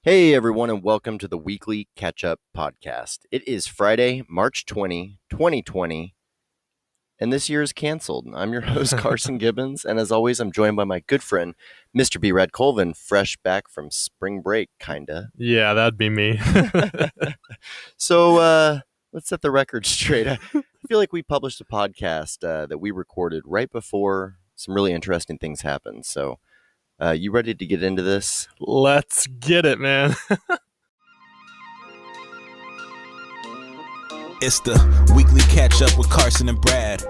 Hey everyone, and welcome to the weekly catch-up podcast. It is Friday, March 2020, and this year is canceled. I'm your host, Carson Gibbons, and as always, I'm joined by my good friend, Mr. B. Red Colvin, fresh back from spring break, kinda. Yeah, that'd be me. So, let's set the record straight. I feel like we published a podcast that we recorded right before some really interesting things happened. So, you ready to get into this? Let's get it, man. It's the weekly catch up with Carson and Brad.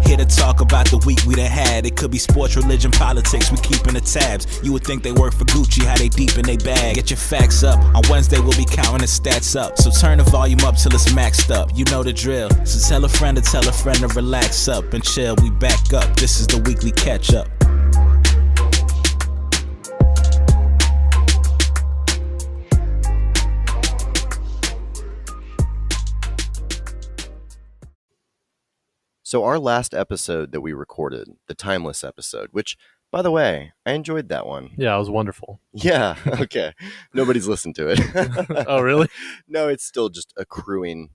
Here to talk about the week we done had. It could be sports, religion, politics, we keeping the tabs. You would think they work for Gucci, how they deep in they bag. Get your facts up. On Wednesday we'll be counting the stats up. So turn the volume up till it's maxed up. You know the drill. So tell a friend to relax up and chill. We back up. This is the weekly catch up. So our last episode that we recorded, the Timeless episode, which, by the way, I enjoyed that one. Yeah, it was wonderful. Yeah, okay. Nobody's listened to it. Oh, really? No, it's still just accruing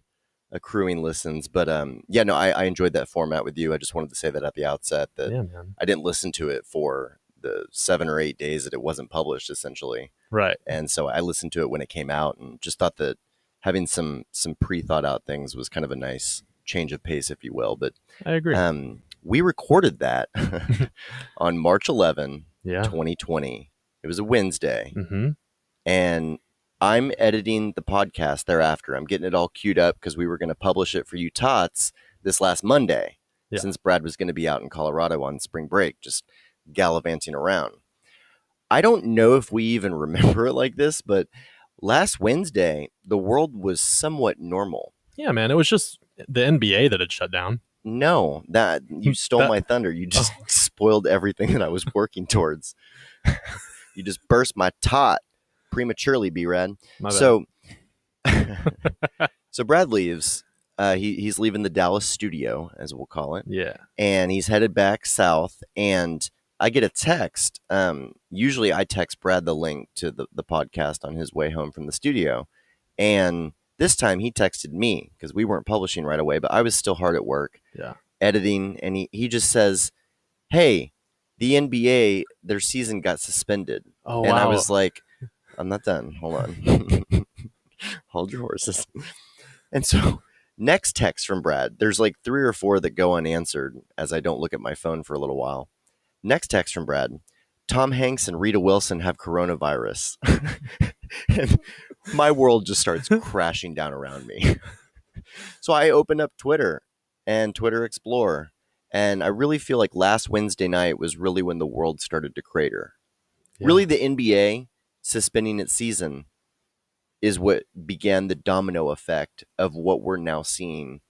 listens. But I enjoyed that format with you. I just wanted to say that at the outset that man. I didn't listen to it for the 7 or 8 days that it wasn't published, essentially. Right. And so I listened to it when it came out and just thought that having some pre-thought out things was kind of a nice change of pace, if you will. But I agree. We recorded that on March 11, Yeah. 2020. It was a Wednesday. Mm-hmm. And I'm editing the podcast thereafter. I'm getting it all queued up because we were going to publish it for you tots this last Monday, since Brad was going to be out in Colorado on spring break, just gallivanting around. I don't know if we even remember it like this, but last Wednesday, the world was somewhat normal. Yeah, man. It was just the NBA that had shut down. No, that you stole my thunder. You just spoiled everything that I was working towards. You just burst my tot prematurely, B-Rad. So Brad leaves. He's leaving the Dallas studio, as we'll call it. Yeah. And he's headed back south. And I get a text. Usually I text Brad the link to the podcast on his way home from the studio. And this time he texted me because we weren't publishing right away, but I was still hard at work editing. And he just says, hey, the NBA, their season got suspended. Oh, and wow. I was like, I'm not done. Hold on. Hold your horses. And so next text from Brad, there's like 3 or 4 that go unanswered as I don't look at my phone for a little while. Next text from Brad, Tom Hanks and Rita Wilson have coronavirus. And my world just starts crashing down around me. So I opened up Twitter and Twitter Explorer. And I really feel like last Wednesday night was really when the world started to crater. Yeah. Really, the NBA suspending its season is what began the domino effect of what we're now seeing,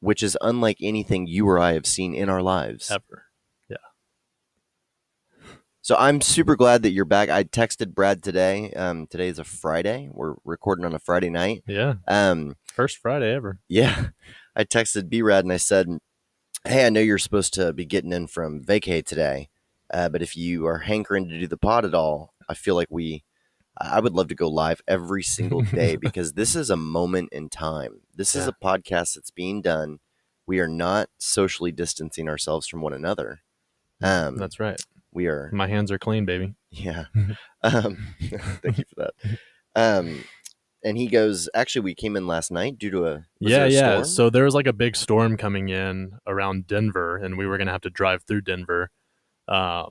which is unlike anything you or I have seen in our lives. Ever. Yeah. So I'm super glad that you're back. I texted Brad today. Today is a Friday. We're recording on a Friday night. Yeah. First Friday ever. Yeah. I texted B-Rad and I said, hey, I know you're supposed to be getting in from vacay today, but if you are hankering to do the pod at all, I feel like I would love to go live every single day because this is a moment in time. This is a podcast that's being done. We are not socially distancing ourselves from one another. That's right. We are. My hands are clean, baby. Yeah. Thank you for that. And he goes, actually, we came in last night due to a storm? So there was like a big storm coming in around Denver, and we were going to have to drive through Denver. I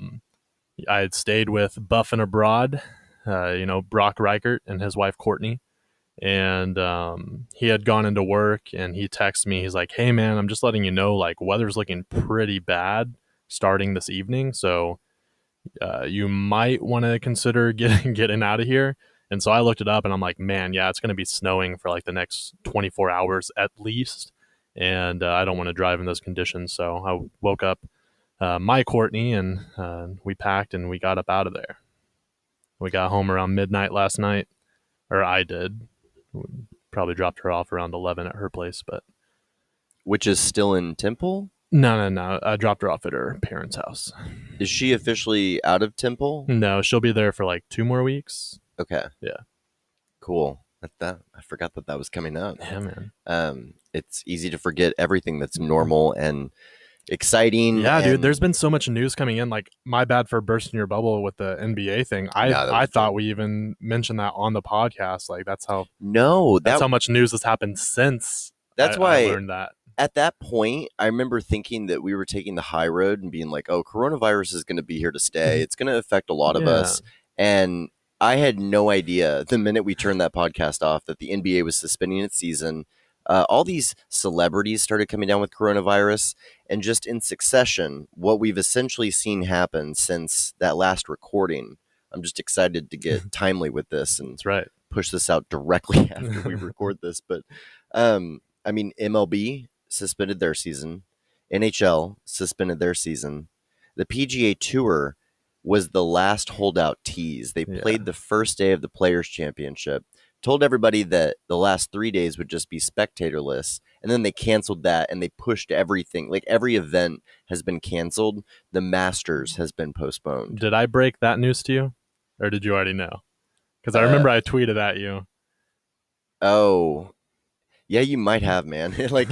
had stayed with Buffin Abroad, Brock Reichert and his wife, Courtney. And he had gone into work, and he texted me. He's like, hey, man, I'm just letting you know, like, weather's looking pretty bad starting this evening. So you might want to consider getting out of here. And so I looked it up and I'm like, man, yeah, it's going to be snowing for like the next 24 hours at least. And I don't want to drive in those conditions. So I woke up my Courtney and we packed and we got up out of there. We got home around midnight last night, or I did. Probably dropped her off around 11 at her place, but. Which is still in Temple? No. I dropped her off at her parents' house. Is she officially out of Temple? No, she'll be there for like 2 more weeks. Okay. Yeah. Cool. I forgot that was coming up. Yeah, man. It's easy to forget everything that's normal and exciting. Yeah, dude. and There's been so much news coming in. Like, my bad for bursting your bubble with the NBA thing. No, that I was thought good. we even mentioned that on the podcast. Like, that's how No, much news has happened since that's I why learned that. at that point, I remember thinking that we were taking the high road and being like, oh, coronavirus is going to be here to stay. It's going to affect a lot of Yeah. us. And I had no idea the minute we turned that podcast off that the NBA was suspending its season. All these celebrities started coming down with coronavirus. And just in succession, what we've essentially seen happen since that last recording. I'm just excited to get timely with this and That's right. push this out directly after we record this. But I mean, MLB suspended their season. NHL suspended their season. The PGA Tour was the last holdout tease. They played the first day of the Players' Championship, told everybody that the last 3 days would just be spectatorless, and then they canceled that and they pushed everything. Like, every event has been canceled. The Masters has been postponed. Did I break that news to you? Or did you already know? Because I remember I tweeted at you. Oh, yeah, you might have, man. Like,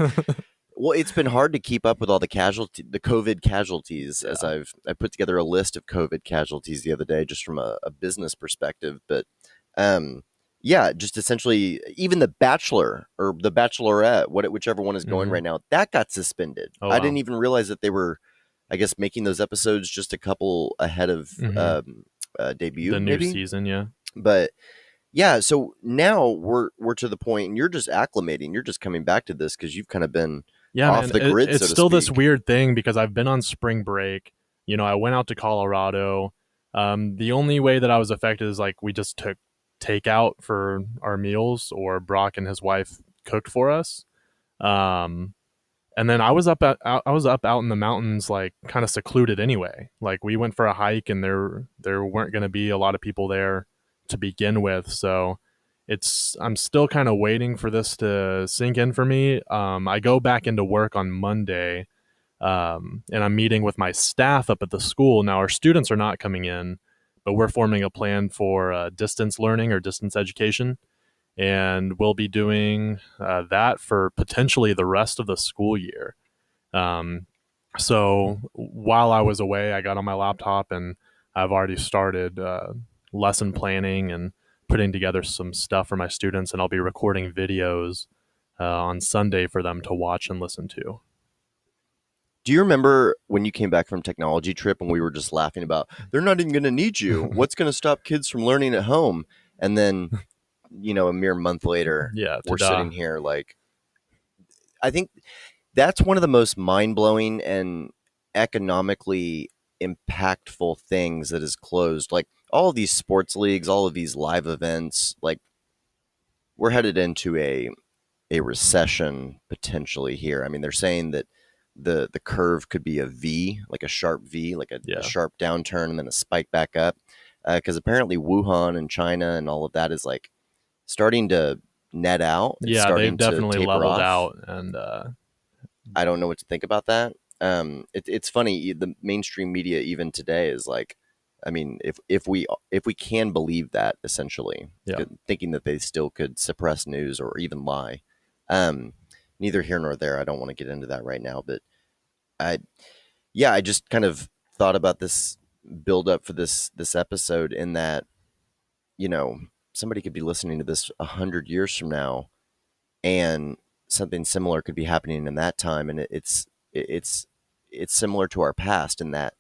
well, it's been hard to keep up with all the COVID casualties. As I put together a list of COVID casualties the other day, just from a business perspective. But yeah, just essentially, even The Bachelor or The Bachelorette, whichever one is going right now, that got suspended. Oh, I wow. didn't even realize that they were, I guess, making those episodes just a couple ahead of debut, the new maybe? season, yeah. But yeah, so now we're to the point, and you're just acclimating. You're just coming back to this because you've kind of been off the grid. It's so to still this speak. weird thing because I've been on spring break. You know, I went out to Colorado. The only way that I was affected is like we just took takeout for our meals, or Brock and his wife cooked for us. And then I was up out in the mountains, like kind of secluded anyway. Like, we went for a hike, and there weren't going to be a lot of people there to begin with. So I'm still kind of waiting for this to sink in for me. I go back into work on Monday, and I'm meeting with my staff up at the school. Now, our students are not coming in, but we're forming a plan for distance learning or distance education. And we'll be doing that for potentially the rest of the school year. So while I was away, I got on my laptop and I've already started lesson planning and putting together some stuff for my students, and I'll be recording videos on Sunday for them to watch and listen to. Do you remember when you came back from technology trip and we were just laughing about, they're not even going to need you. What's going to stop kids from learning at home? And then, a mere month later, we're sitting here like, I think that's one of the most mind-blowing and economically impactful things that is closed. Like, all of these sports leagues, all of these live events, like, we're headed into a recession potentially here. I mean, they're saying that the curve could be a V, like a sharp V, like a sharp downturn and then a spike back up. Because apparently Wuhan and China and all of that is like starting to net out. Yeah, they've definitely leveled out, and I don't know what to think about that. It's funny. The mainstream media even today is like, I mean, if we can believe that, essentially, thinking that they still could suppress news or even lie. Neither here nor there. I don't want to get into that right now, but I just kind of thought about this build up for this episode in that, somebody could be listening to this 100 years from now, and something similar could be happening in that time, and it's similar to our past in that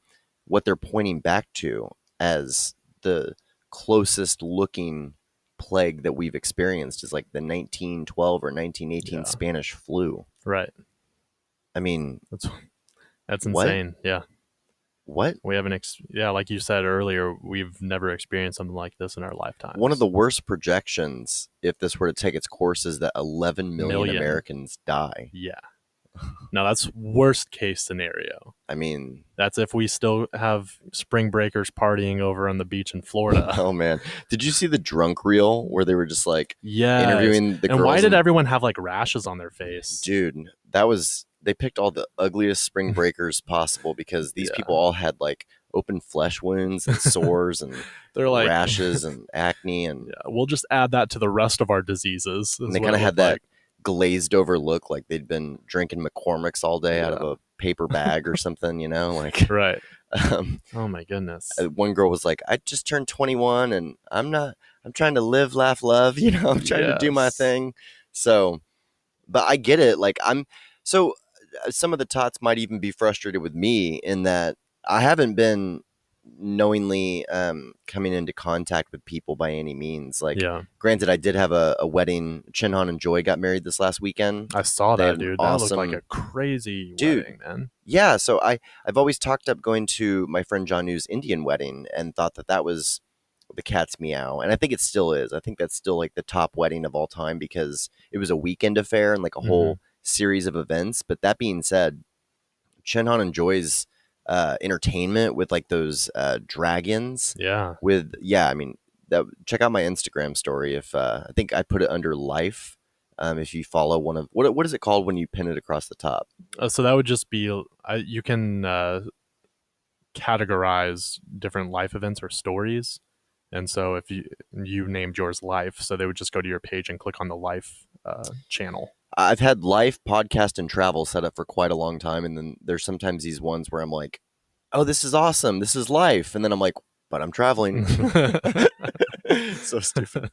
what they're pointing back to as the closest looking plague that we've experienced is like the 1912 or 1918 Spanish flu. Right. I mean, that's insane. Yeah. What? We haven't, like you said earlier, we've never experienced something like this in our lifetime. One of the worst projections, if this were to take its course, is that 11 million Americans die. Yeah. Now, that's worst case scenario. I mean, that's if we still have spring breakers partying over on the beach in Florida. Oh, man. Did you see the drunk reel where they were just like interviewing the girls? And why did everyone have like rashes on their face? Dude, they picked all the ugliest spring breakers possible because these people all had like open flesh wounds and sores and They're like rashes and acne, and yeah, we'll just add that to the rest of our diseases. they kind of had that glazed over look, like they'd been drinking McCormick's all day out of a paper bag or something, you know, like right. Oh my goodness. One girl was like, I just turned 21 and I'm trying to live, laugh, love, you know, I'm trying to do my thing. So, but I get it. Like some of the tots might even be frustrated with me in that I haven't been knowingly coming into contact with people by any means. Like, granted, I did have a wedding. Chinhan and Joy got married this last weekend. I saw that, dude. That looked like a crazy wedding, man. Yeah, so I've always talked up going to my friend John New's Indian wedding and thought that was the cat's meow, and I think it still is. I think that's still like the top wedding of all time because it was a weekend affair and like a whole series of events. But that being said, Chinhan and Joy's entertainment with like those dragons. I mean, check out my Instagram story. If I think I put it under life. If you follow one of what is it called when you pin it across the top? So that would just be you can categorize different life events or stories. And so if you named yours life, so they would just go to your page and click on the life channel. I've had life, podcast, and travel set up for quite a long time. And then there's sometimes these ones where I'm like, oh, this is awesome. This is life. And then I'm like, but I'm traveling. So stupid.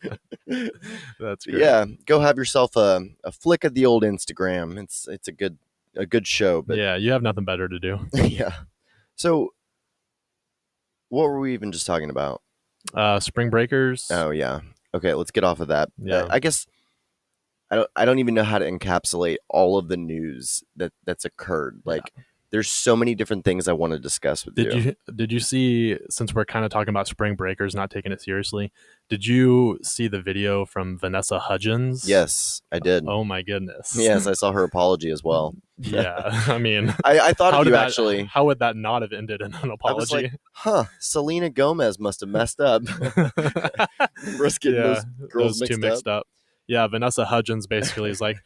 That's great. Yeah. Go have yourself a flick of the old Instagram. It's a good show. But yeah, you have nothing better to do. Yeah. So what were we even just talking about? Spring breakers. Oh yeah. Okay, let's get off of that. Yeah. I guess I don't even know how to encapsulate all of the news that's occurred. Like there's so many different things I want to discuss with you. Did you see, since we're kind of talking about spring breakers, not taking it seriously, did you see the video from Vanessa Hudgens? Yes, I did. Oh my goodness. Yes, I saw her apology as well. Yeah, I mean, I thought of you actually. How would that not have ended in an apology? I was like, Selena Gomez must have messed up. Risk getting those girls mixed up. Yeah, Vanessa Hudgens basically is like,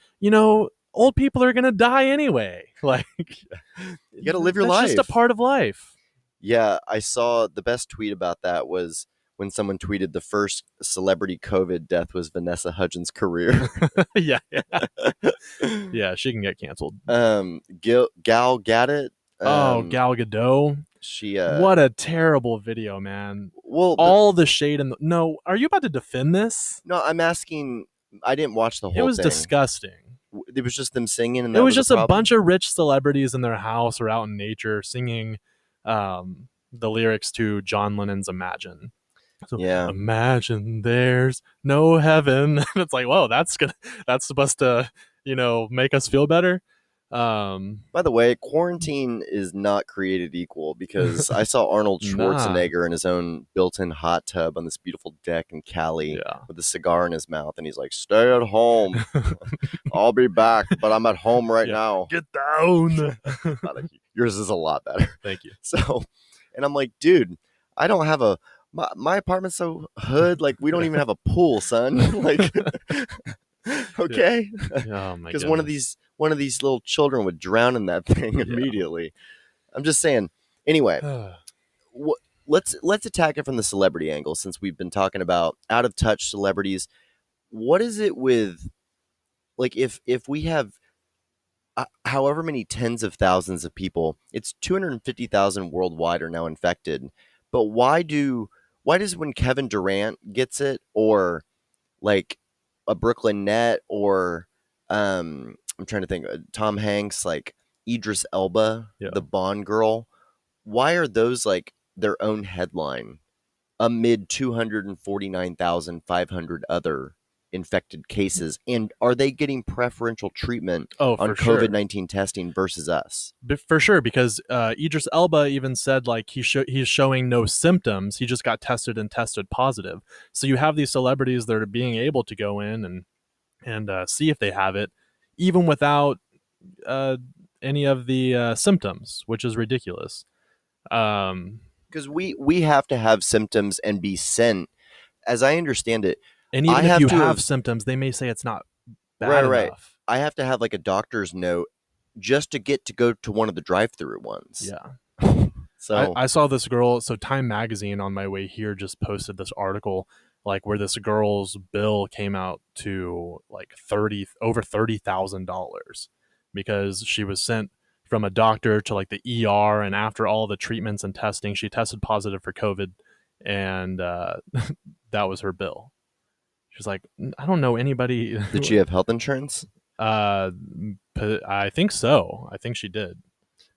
old people are gonna die anyway. Like, you gotta live your life. It's just a part of life. Yeah, I saw the best tweet about that was when someone tweeted the first celebrity COVID death was Vanessa Hudgens' career. Yeah, she can get canceled. Gal Gadot. Gal Gadot. She. What a terrible video, man. Well, all the shade in the. No, are you about to defend this? No, I'm asking. I didn't watch the whole thing. It was disgusting. It was just them singing, and it was just a bunch of rich celebrities in their house or out in nature singing the lyrics to John Lennon's "Imagine." So, imagine there's no heaven. And it's like, whoa, that's supposed to, make us feel better. By the way, quarantine is not created equal because I saw Arnold Schwarzenegger in his own built-in hot tub on this beautiful deck in Cali with a cigar in his mouth, and he's like, "Stay at home. I'll be back, but I'm at home right now. Get down." Yours is a lot better. Thank you. So, and I'm like, dude, I don't have my apartment's so hood. Like, we don't even have a pool, son. Like, okay, because one of these little children would drown in that thing immediately. I'm just saying. Anyway, let's attack it from the celebrity angle, since we've been talking about out of touch celebrities. What is it with, like, if we have however many tens of thousands of people, it's 250,000 worldwide are now infected, but why does when Kevin Durant gets it, or like a Brooklyn Net, or I'm trying to think, Tom Hanks, like Idris Elba, the Bond girl, why are those like their own headline amid 249,500 other infected cases? And are they getting preferential treatment on COVID-19 testing versus us? For sure, because Idris Elba even said like he's showing no symptoms. He just got tested and tested positive. So you have these celebrities that are being able to go in and see if they have it, even without any of the symptoms, which is ridiculous. Because we have to have symptoms and be sent, as I understand it. And even if you have symptoms, they may say it's not bad enough. I have to have like a doctor's note just to go to one of the drive-through ones. Yeah. So I saw this girl. So Time Magazine on my way here just posted this article like where this girl's bill came out to like over $30,000 because she was sent from a doctor to like the ER, and after all the treatments and testing, she tested positive for COVID, and that was her bill. She's like, I don't know anybody. did she have health insurance? uh, I think so. I think she did.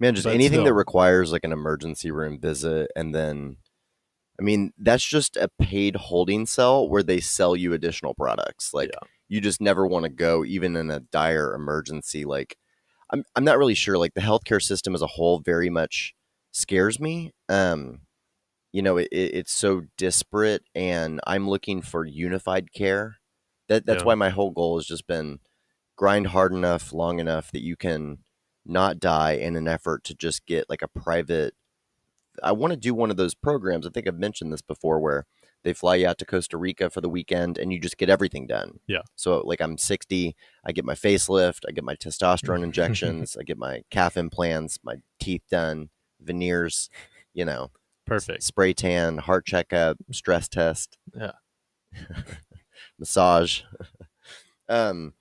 Man, just But anything that still. requires like an emergency room visit, and then I mean, that's just a paid holding cell where they sell you additional products. Like Yeah. you just never want to go even in a dire emergency. Like I'm not really sure. Like the healthcare system as a whole very much scares me. It's so disparate, and I'm looking for unified care. That's Yeah. why my whole goal has just been grind hard enough, long enough that you can not die in an effort to just get like a private. I want to do one of those programs. I think I've mentioned this before, where they fly you out to Costa Rica for the weekend and you just get everything done. Yeah. So like I'm 60, I get my facelift, I get my testosterone injections, I get my calf implants, my teeth done, veneers, Perfect. spray tan, heart checkup, stress test, Yeah. massage. um,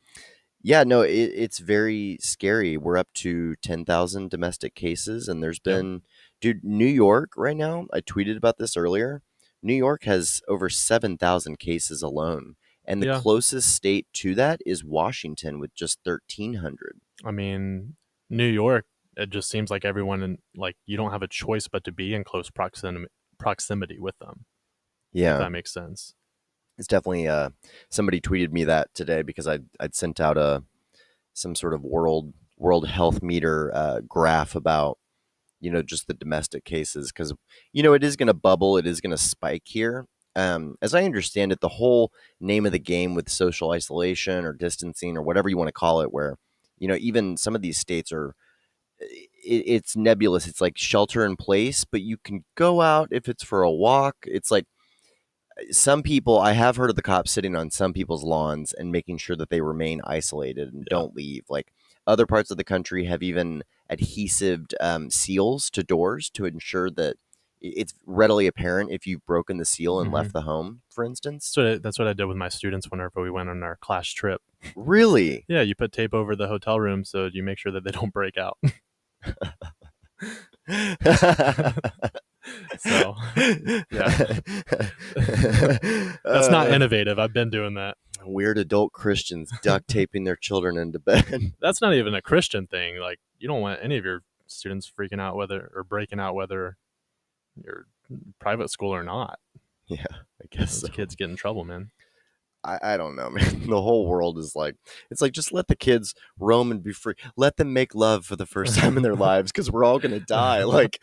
yeah, no, it's very scary. We're up to 10,000 domestic cases, and there's Yep. been, dude, New York right now. I tweeted about this earlier. New York has over 7,000 cases alone, and the Yeah. closest state to that is Washington with just 1,300. I mean, New York, it just seems like everyone like you don't have a choice but to be in close proximity with them. If Yeah, that makes sense. it's definitely. Somebody tweeted me that today because I'd sent out some sort of world health meter graph about just the domestic cases, because it is going to bubble, it is going to spike here. As I understand it, the whole name of the game with social isolation or distancing or whatever you want to call it, where even some of these states are, it's nebulous. It's like shelter in place, but you can go out if it's for a walk. It's like some people, I have heard of the cops sitting on some people's lawns and making sure that they remain isolated and don't leave. Like other parts of the country have even adhesived seals to doors to ensure that it's readily apparent if you've broken the seal and left the home, for instance. So that's what I did with my students whenever we went on our class trip. Really? Yeah, you put tape over the hotel room so you make sure that they don't break out. So, yeah. That's not innovative. I've been doing that. Weird adult Christians duct taping their children into bed. That's not even a Christian thing. Like, you don't want any of your students freaking out whether you're private school or not. Yeah, I guess Those kids get in trouble, man. I don't know, man. The whole world is like, it's like, just let the kids roam and be free. Let them make love for the first time in their lives, because we're all going to die. Like,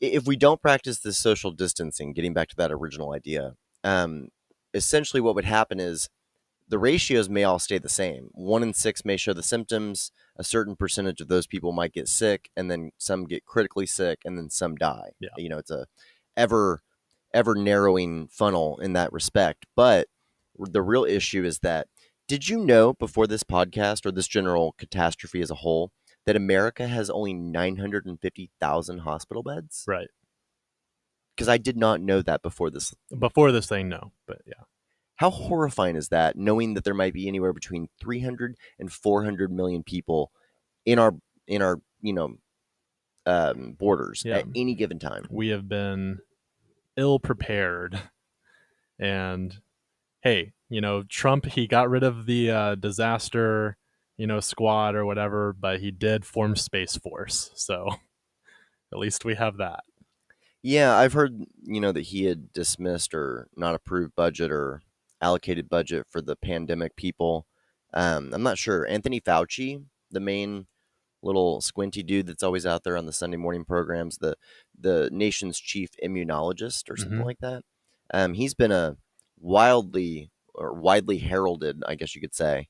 if we don't practice this social distancing, getting back to that original idea, essentially what would happen is the ratios may all stay the same. 1 in 6 may show the symptoms. A certain percentage of those people might get sick, and then some get critically sick, and then some die. Yeah. It's a ever narrowing funnel in that respect. But the real issue is that, did you know before this podcast or this general catastrophe as a whole, that America has only 950,000 hospital beds? Right. Because I did not know that before this. Before this thing, no. But yeah. How horrifying is that, knowing that there might be anywhere between 300 and 400 million people in our borders at any given time? We have been ill prepared. And hey, Trump, he got rid of the disaster, squad or whatever, but he did form Space Force. So at least we have that. Yeah, I've heard, that he had dismissed or not approved budget or allocated budget for the pandemic people. I'm not sure. Anthony Fauci, the main little squinty dude that's always out there on the Sunday morning programs, the nation's chief immunologist or something like that. He's been a widely heralded, I guess you could say,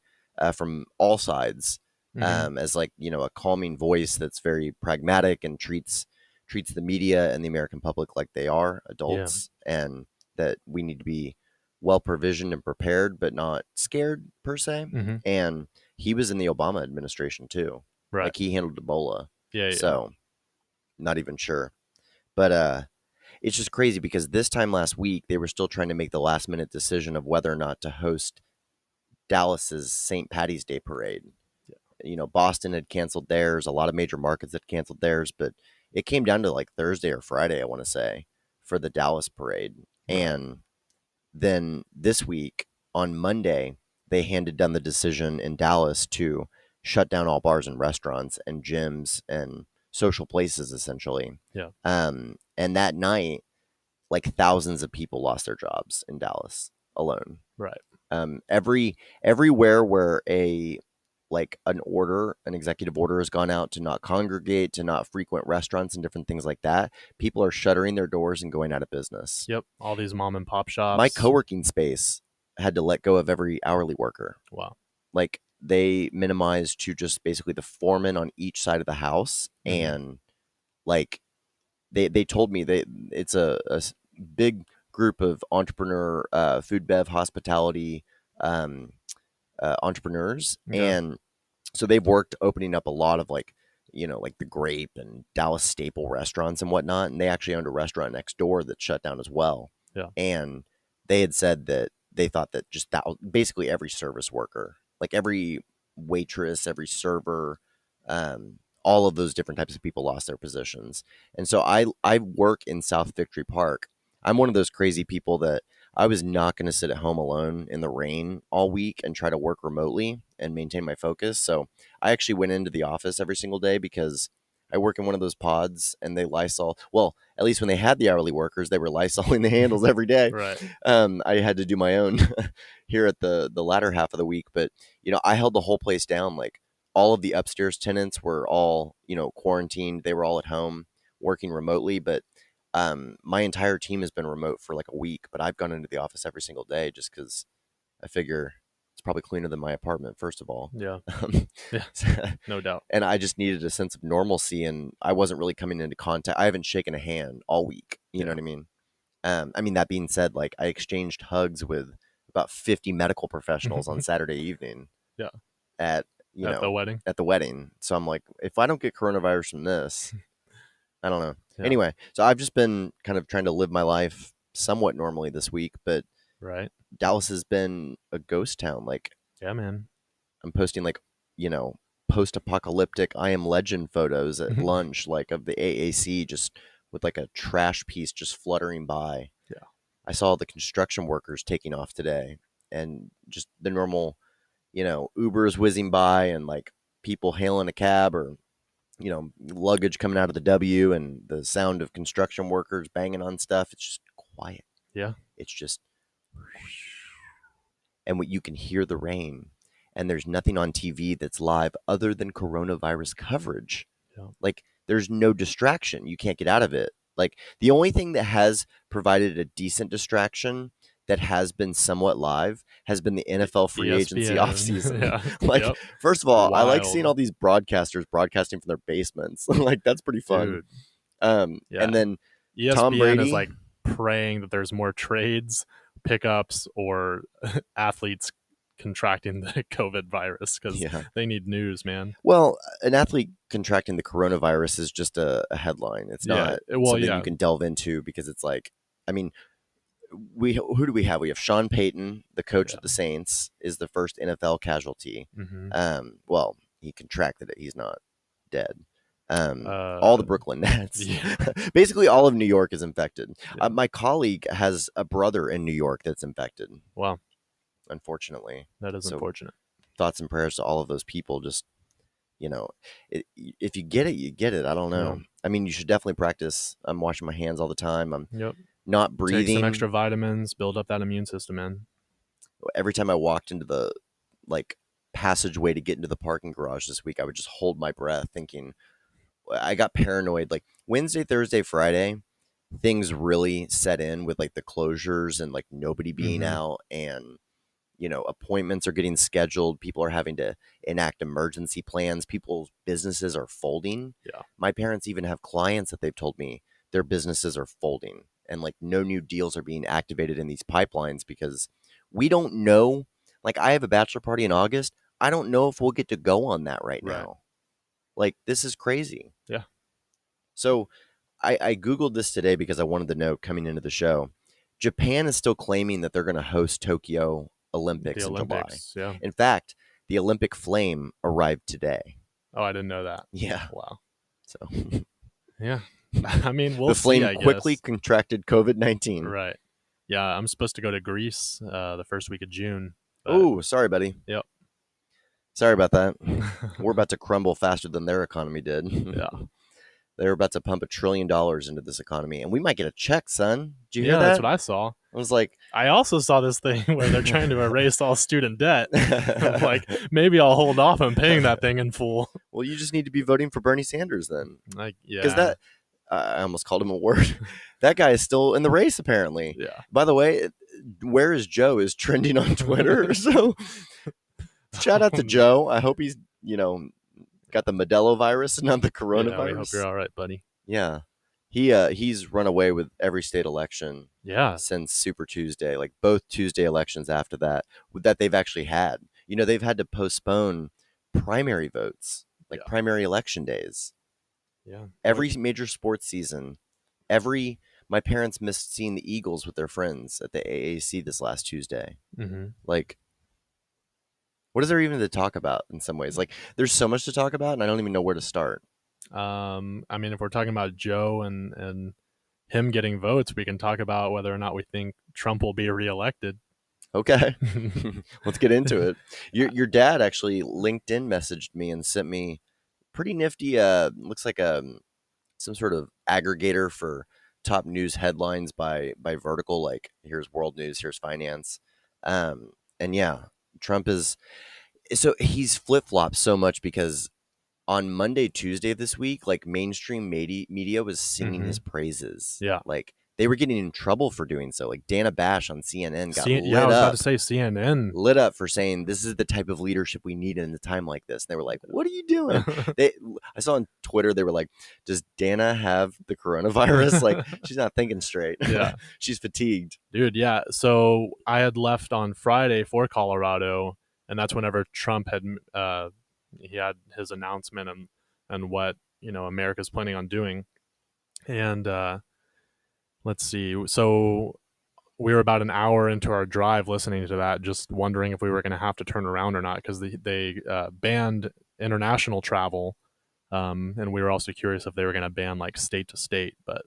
from all sides, as like, a calming voice that's very pragmatic and treats the media and the American public like they are adults, and that we need to be well provisioned and prepared, but not scared per se. And he was in the Obama administration too. Right. Like he handled Ebola. Yeah. So not even sure. But it's just crazy because this time last week they were still trying to make the last minute decision of whether or not to host Dallas's St. Patty's Day parade. Boston had canceled theirs. A lot of major markets had canceled theirs, but it came down to like Thursday or Friday, I want to say, for the Dallas parade. Right. And then this week on Monday, they handed down the decision in Dallas to shut down all bars and restaurants and gyms and social places, essentially. Yeah. And that night, like thousands of people lost their jobs in Dallas alone. Right. Everywhere where an executive order has gone out to not congregate, to not frequent restaurants and different things like that, people are shuttering their doors and going out of business. Yep. All these mom and pop shops. My co-working space had to let go of every hourly worker. Wow. Like they minimized to just basically the foreman on each side of the house. Mm-hmm. And like they told me it's a big group of entrepreneur, food, bev, hospitality, entrepreneurs. Yeah. And so they've worked opening up a lot of like the Grape and Dallas staple restaurants and whatnot. And they actually owned a restaurant next door that shut down as well. Yeah. And they had said that they thought that just that basically every service worker, like every waitress, every server, all of those different types of people lost their positions. And so I work in South Victory Park. I'm one of those crazy people that I was not going to sit at home alone in the rain all week and try to work remotely and maintain my focus. So I actually went into the office every single day because I work in one of those pods and they Lysol. Well, at least when they had the hourly workers, they were Lysoling the handles every day. Right. I had to do my own here at the latter half of the week. But, I held the whole place down. Like all of the upstairs tenants were all, quarantined. They were all at home working remotely. But my entire team has been remote for like a week, but I've gone into the office every single day just because I figure it's probably cleaner than my apartment, first of all. Yeah. Yeah. No doubt. And I just needed a sense of normalcy, and I wasn't really coming into contact. I haven't shaken a hand all week. You know what I mean? That being said, like I exchanged hugs with about 50 medical professionals on Saturday evening. Yeah. At the wedding. At the wedding. So I'm like, if I don't get coronavirus from this, I don't know. Yeah. Anyway, so I've just been kind of trying to live my life somewhat normally this week, but right. Dallas has been a ghost town. Like, yeah, man. I'm posting like, post-apocalyptic I Am Legend photos at lunch, like of the AAC just with like a trash piece just fluttering by. Yeah. I saw the construction workers taking off today and just the normal, Ubers whizzing by and like people hailing a cab or luggage coming out of the W and the sound of construction workers banging on stuff. It's just quiet. Yeah. It's just, and what you can hear the rain, and there's nothing on TV that's live other than coronavirus coverage. Yeah. Like there's no distraction. You can't get out of it. Like the only thing that has provided a decent distraction that has been somewhat live has been the NFL free agency offseason. Yeah. Like, first of all, I like Wild. seeing all these broadcasters broadcasting from their basements. Like, that's pretty fun. Dude. Yeah. And then ESPN Tom Brady is like praying that there's more trades, pickups, or athletes contracting the COVID virus because they need news, man. Well, an athlete contracting the coronavirus is just a headline. It's not something you can delve into because it's like, who do we have? We have Sean Payton, the coach of the Saints, is the first NFL casualty. Mm-hmm. Well, he contracted it. He's not dead. All the Brooklyn Nets. Yeah. Basically, all of New York is infected. Yeah. My colleague has a brother in New York that's infected. Wow. Unfortunately. That is unfortunate. Thoughts and prayers to all of those people. Just, if you get it, you get it. I don't know. Yeah. You should definitely practice. I'm washing my hands all the time. I'm not breathing. Take some extra vitamins, build up that immune system, man. Every time I walked into the passageway to get into the parking garage this week, I would just hold my breath thinking, I got paranoid. Like Wednesday, Thursday, Friday, things really set in with like the closures and like nobody being out and, appointments are getting scheduled. People are having to enact emergency plans. People's businesses are folding. Yeah. My parents even have clients that they've told me their businesses are folding and like no new deals are being activated in these pipelines because we don't know. Like I have a bachelor party in August. I don't know if we'll get to go on that right now. Like this is crazy. Yeah. So I Googled this today because I wanted to know coming into the show. Japan is still claiming that they're going to host Tokyo Olympics The in July. Olympics, yeah. In fact, the Olympic flame arrived today. Oh, I didn't know that. Yeah. Wow. So Yeah. I mean, we'll the flame see, I quickly guess. contracted COVID-19. Right. Yeah, I'm supposed to go to Greece the first week of June. Oh, sorry, buddy. Yep. Sorry about that. We're about to crumble faster than their economy did. Yeah. They're about to pump $1 trillion into this economy, and we might get a check, son. Did you hear that? That's what I saw. I was like, I also saw this thing where they're trying to erase all student debt. I'm like, maybe I'll hold off on paying that thing in full. well, you just need to be voting for Bernie Sanders then. Like, yeah. Because that, I almost called him a word. That guy is still in the race, apparently. Yeah. By the way, Where is Joe is trending on Twitter. So shout out to Joe. I hope he's, got the Modelo virus and not the coronavirus. Yeah, we hope you're all right, buddy. Yeah. He's run away with every state election since Super Tuesday, like both Tuesday elections after that they've actually had. They've had to postpone primary votes, like primary election days. Yeah. Every major sports season, my parents missed seeing the Eagles with their friends at the AAC this last Tuesday. Mm-hmm. Like, what is there even to talk about in some ways? Like, there's so much to talk about, and I don't even know where to start. I mean, if we're talking about Joe and him getting votes, we can talk about whether or not we think Trump will be reelected. Okay. Let's get into it. Your dad actually LinkedIn messaged me and sent me pretty nifty, looks like some sort of aggregator for top news headlines by vertical, like here's world news, here's finance. And yeah, Trump he's flip-flopped so much because on Monday, Tuesday of this week, like mainstream media was singing his praises. Yeah. Like they were getting in trouble for doing so. Like Dana Bash on CNN got lit up. Yeah, I was about to say CNN. Lit up for saying this is the type of leadership we need in a time like this. And they were like, what are you doing? I saw on Twitter, they were like, does Dana have the coronavirus? Like, she's not thinking straight. Yeah. She's fatigued. Dude, yeah. So I had left on Friday for Colorado, and that's whenever Trump had he had his announcement and what America's planning on doing. And let's see. So we were about an hour into our drive listening to that, just wondering if we were going to have to turn around or not, because they banned international travel, and we were also curious if they were going to ban like state to state. But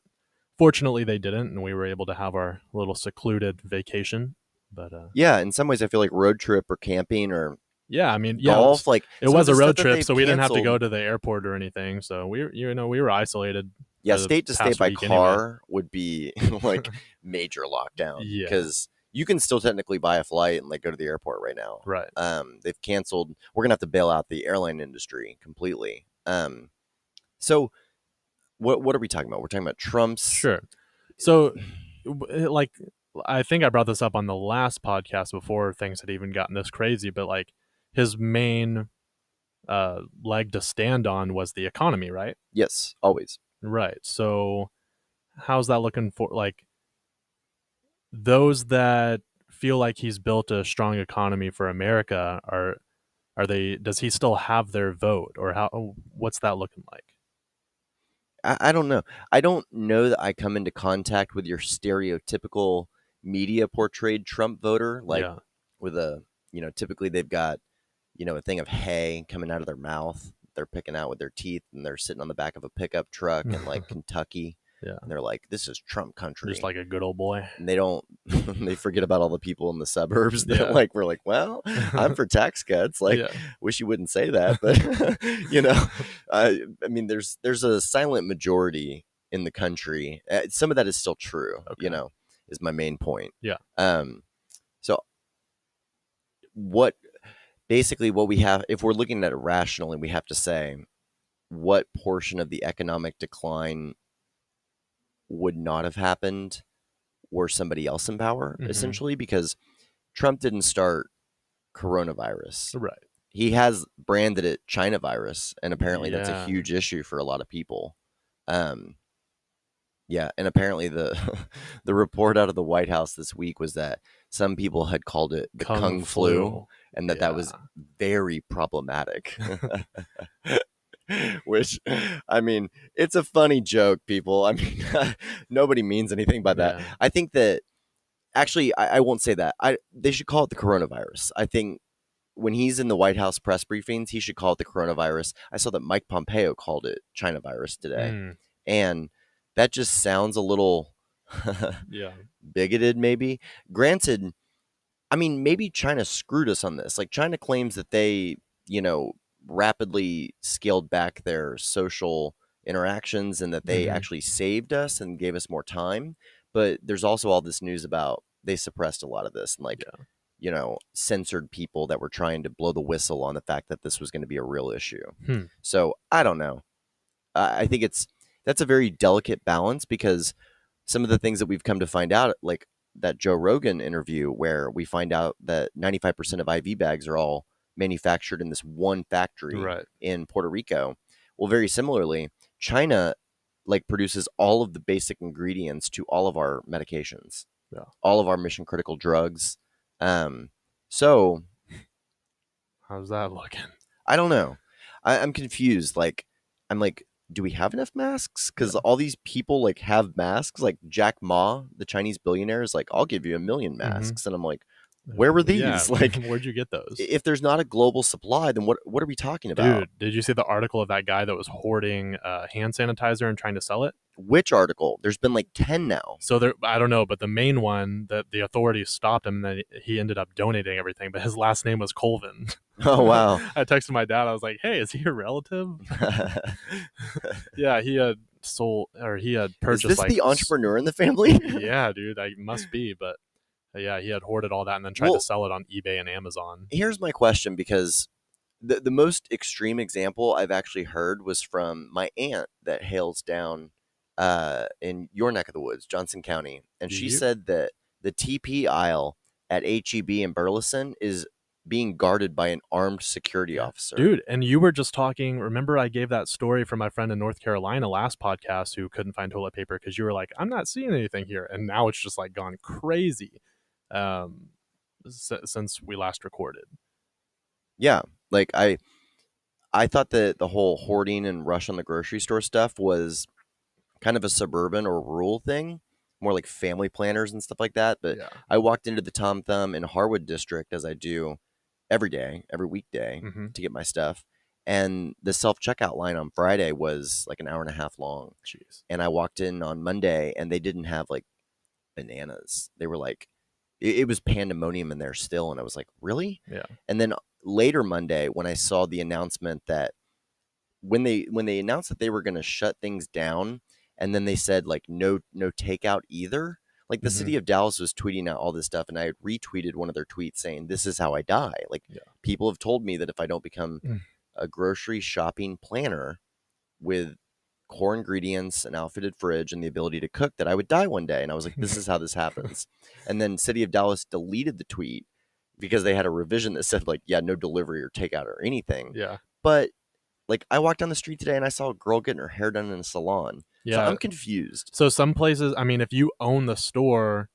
fortunately, they didn't, and we were able to have our little secluded vacation. But yeah, in some ways, I feel like road trip or camping or yeah, I mean, golf. Like it was a road trip, so we didn't have to go to the airport or anything. So we were isolated. Yeah, state to state by car would be like major lockdown. Yeah, because you can still technically buy a flight and like go to the airport right now. Right. They've canceled. We're gonna have to bail out the airline industry completely. So what are we talking about? We're talking about Trump's. Sure. So, like, I think I brought this up on the last podcast before things had even gotten this crazy, but like his main leg to stand on was the economy, right? Yes, always. Right. So how's that looking for like those that feel like he's built a strong economy for America? Does he still have their vote, or what's that looking like? I don't know. I don't know that I come into contact with your stereotypical media portrayed Trump voter, like with typically they've got, a thing of hay coming out of their mouth. They're picking out with their teeth, and they're sitting on the back of a pickup truck in like Kentucky. Yeah. And they're like, this is Trump country. Just like a good old boy. And they forget about all the people in the suburbs that we're like, well, I'm for tax cuts. Like, wish you wouldn't say that. But, I mean, there's a silent majority in the country. Some of that is still true, is my main point. Yeah. So what we have, if we're looking at it rationally, we have to say what portion of the economic decline would not have happened were somebody else in power, essentially, because Trump didn't start coronavirus. Right. He has branded it China virus, and apparently that's a huge issue for a lot of people. And apparently the report out of the White House this week was that some people had called it the Kung flu, and that was very problematic. Which, I mean, it's a funny joke, people. I mean, nobody means anything by that. Yeah. I think that actually, I won't say that. They should call it the coronavirus. I think when he's in the White House press briefings, he should call it the coronavirus. I saw that Mike Pompeo called it China virus today, Mm, and that just sounds a little yeah. bigoted, maybe. Granted, I mean, maybe China screwed us on this. Like, China claims that they, rapidly scaled back their social interactions and that they Hmm. actually saved us and gave us more time. But there's also all this news about they suppressed a lot of this and, like, Yeah. censored people that were trying to blow the whistle on the fact that this was going to be a real issue. Hmm. So I don't know. I think that's a very delicate balance because some of the things that we've come to find out, like that Joe Rogan interview, where we find out that 95% of IV bags are all manufactured in this one factory Right. in Puerto Rico. Well, very similarly, China like produces all of the basic ingredients to all of our medications, Yeah. all of our mission critical drugs. So How's that looking? I don't know. I'm confused. Like, I'm like, do we have enough masks? Because Yeah. all these people like have masks. Like Jack Ma, the Chinese billionaire, is like, I'll give you 1 million Mm-hmm. masks, and I'm like, where were these? Yeah. Like, Where'd you get those? if there's not a global supply, then what are we talking about? Dude, did you see the article of that guy that was hoarding hand sanitizer and trying to sell it? Which article? There's been like 10 now. So there, I don't know, but the main one that the authorities stopped him, and then he ended up donating everything. But his last name was Colvin. Oh wow. I texted my dad. I was like, "Hey, is he your relative?" Yeah, he had sold or he had Is purchased this like the entrepreneur in the family? yeah, dude, I must be, but yeah, he had hoarded all that and then tried Well, to sell it on eBay and Amazon. Here's my question, because the most extreme example I've actually heard was from my aunt that hails down in your neck of the woods, Johnson County, and Do she you? said that the TP aisle at HEB in Burleson is being guarded by an armed security officer. Dude, and you were just talking. Remember, I gave that story from my friend in North Carolina last podcast who couldn't find toilet paper because you were like, "I'm not seeing anything here," and now it's just like gone crazy since we last recorded. Yeah, like I thought that the whole hoarding and rush on the grocery store stuff was kind of a suburban or rural thing, more like family planners and stuff like that. But Yeah. I walked into the Tom Thumb in Harwood district, as I do every day, every weekday, Mm-hmm. to get my stuff. And the self checkout line on Friday was like an hour and a half long. Jeez. And I walked in on Monday and they didn't have like bananas. They were like, it was pandemonium in there still. And I was like, really? Yeah. And then later Monday, when I saw the announcement that when they announced that they were going to shut things down, and then they said like no takeout either. Like the Mhm. city of Dallas was tweeting out all this stuff, and I had retweeted one of their tweets saying, "This is how I die." Like Yeah. people have told me that if I don't become Mm. a grocery shopping planner with core ingredients, an outfitted fridge, and the ability to cook, that I would die one day. And I was like, "This is how this happens." And then City of Dallas deleted the tweet because they had a revision that said like, "Yeah, no delivery or takeout or anything." Yeah. But like I walked down the street today and I saw a girl getting her hair done in a salon. Yeah. So I'm confused. So some places, I mean, if you own the store,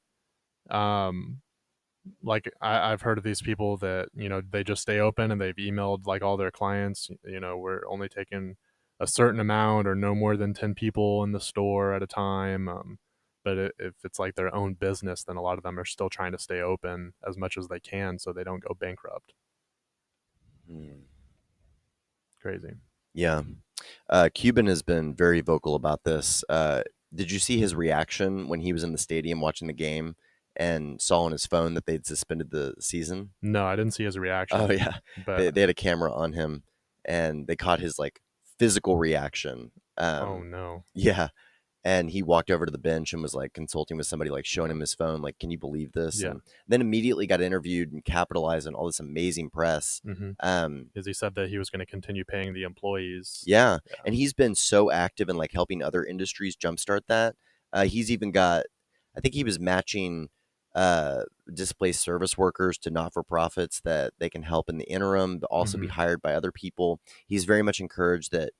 like I've heard of these people that, they just stay open and they've emailed like all their clients, we're only taking a certain amount or no more than 10 people in the store at a time. But if it's like their own business, then a lot of them are still trying to stay open as much as they can so they don't go bankrupt. Crazy. Yeah. Cuban has been very vocal about this. Did you see his reaction when he was in the stadium watching the game and saw on his phone that they'd suspended the season? No, I didn't see his reaction. Oh yeah, but they had a camera on him, and they caught his like physical reaction. oh no. Yeah, and he walked over to the bench and was like consulting with somebody, like showing him his phone, like, "Can you believe this?" Yeah. And then immediately got interviewed and capitalized on all this amazing press. Because he said that he was going to continue paying the employees. Yeah, and he's been so active in like helping other industries jumpstart that. He's even got, I think he was matching displaced service workers to not-for-profits that they can help in the interim, but also be hired by other people. He's very much encouraged that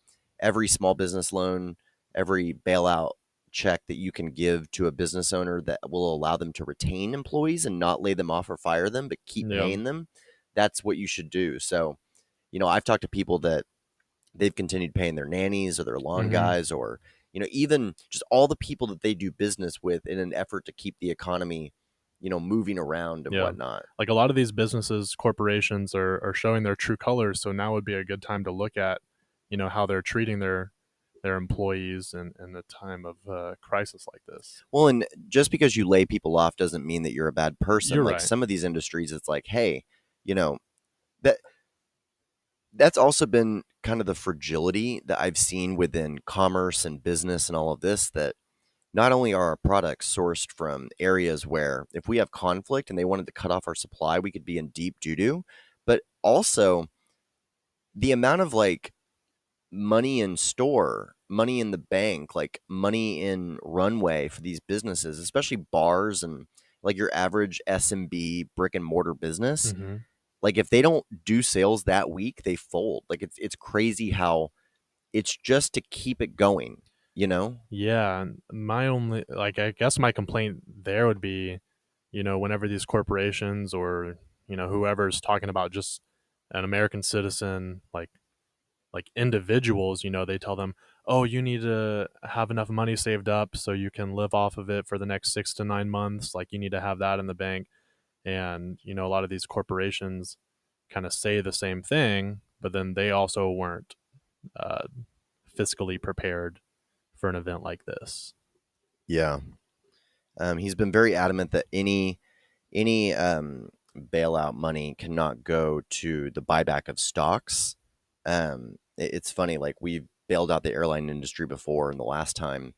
every small business loan, every bailout check that you can give to a business owner that will allow them to retain employees and not lay them off or fire them, but keep Yeah. paying them, that's what you should do. So, I've talked to people that they've continued paying their nannies or their lawn Mm-hmm. guys, or even just all the people that they do business with in an effort to keep the economy moving around and Yeah. whatnot. Like a lot of these businesses, corporations are showing their true colors. So now would be a good time to look at, how they're treating their employees in a time of crisis like this. Well, and just because you lay people off doesn't mean that you're a bad person. You're Like right. some of these industries, it's like, hey, you know that that's also been kind of the fragility that I've seen within commerce and business and all of this, that not only are our products sourced from areas where if we have conflict and they wanted to cut off our supply, we could be in deep doo-doo, but also the amount of like money in store, money in the bank, like money in runway for these businesses, especially bars and like your average SMB brick and mortar business. Mm-hmm. Like if they don't do sales that week, they fold. Like it's crazy how it's just to keep it going, you know? Yeah, and my only I guess my complaint there would be, whenever these corporations or whoever's talking about just an American citizen, like individuals, they tell them, oh, you need to have enough money saved up so you can live off of it for the next 6 to 9 months. Like you need to have that in the bank, and a lot of these corporations kind of say the same thing, but then they also weren't uh, fiscally prepared for an event like this. Yeah. He's been very adamant that any bailout money cannot go to the buyback of stocks. It's funny, like we've bailed out the airline industry before, and the last time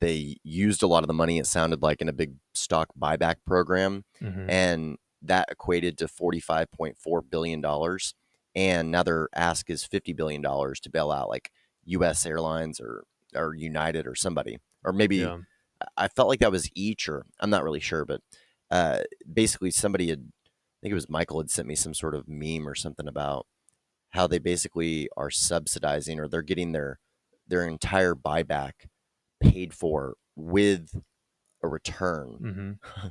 they used a lot of the money, it sounded like in a big stock buyback program, Mm-hmm. and that equated to $45.4 billion. And now their ask is $50 billion to bail out like U.S. Airlines or United or somebody, or maybe Yeah. I felt like that was each, or I'm not really sure, but basically somebody had, I think it was Michael, had sent me some sort of meme or something about how they basically are subsidizing, or they're getting their entire buyback paid for with a return. Mm-hmm.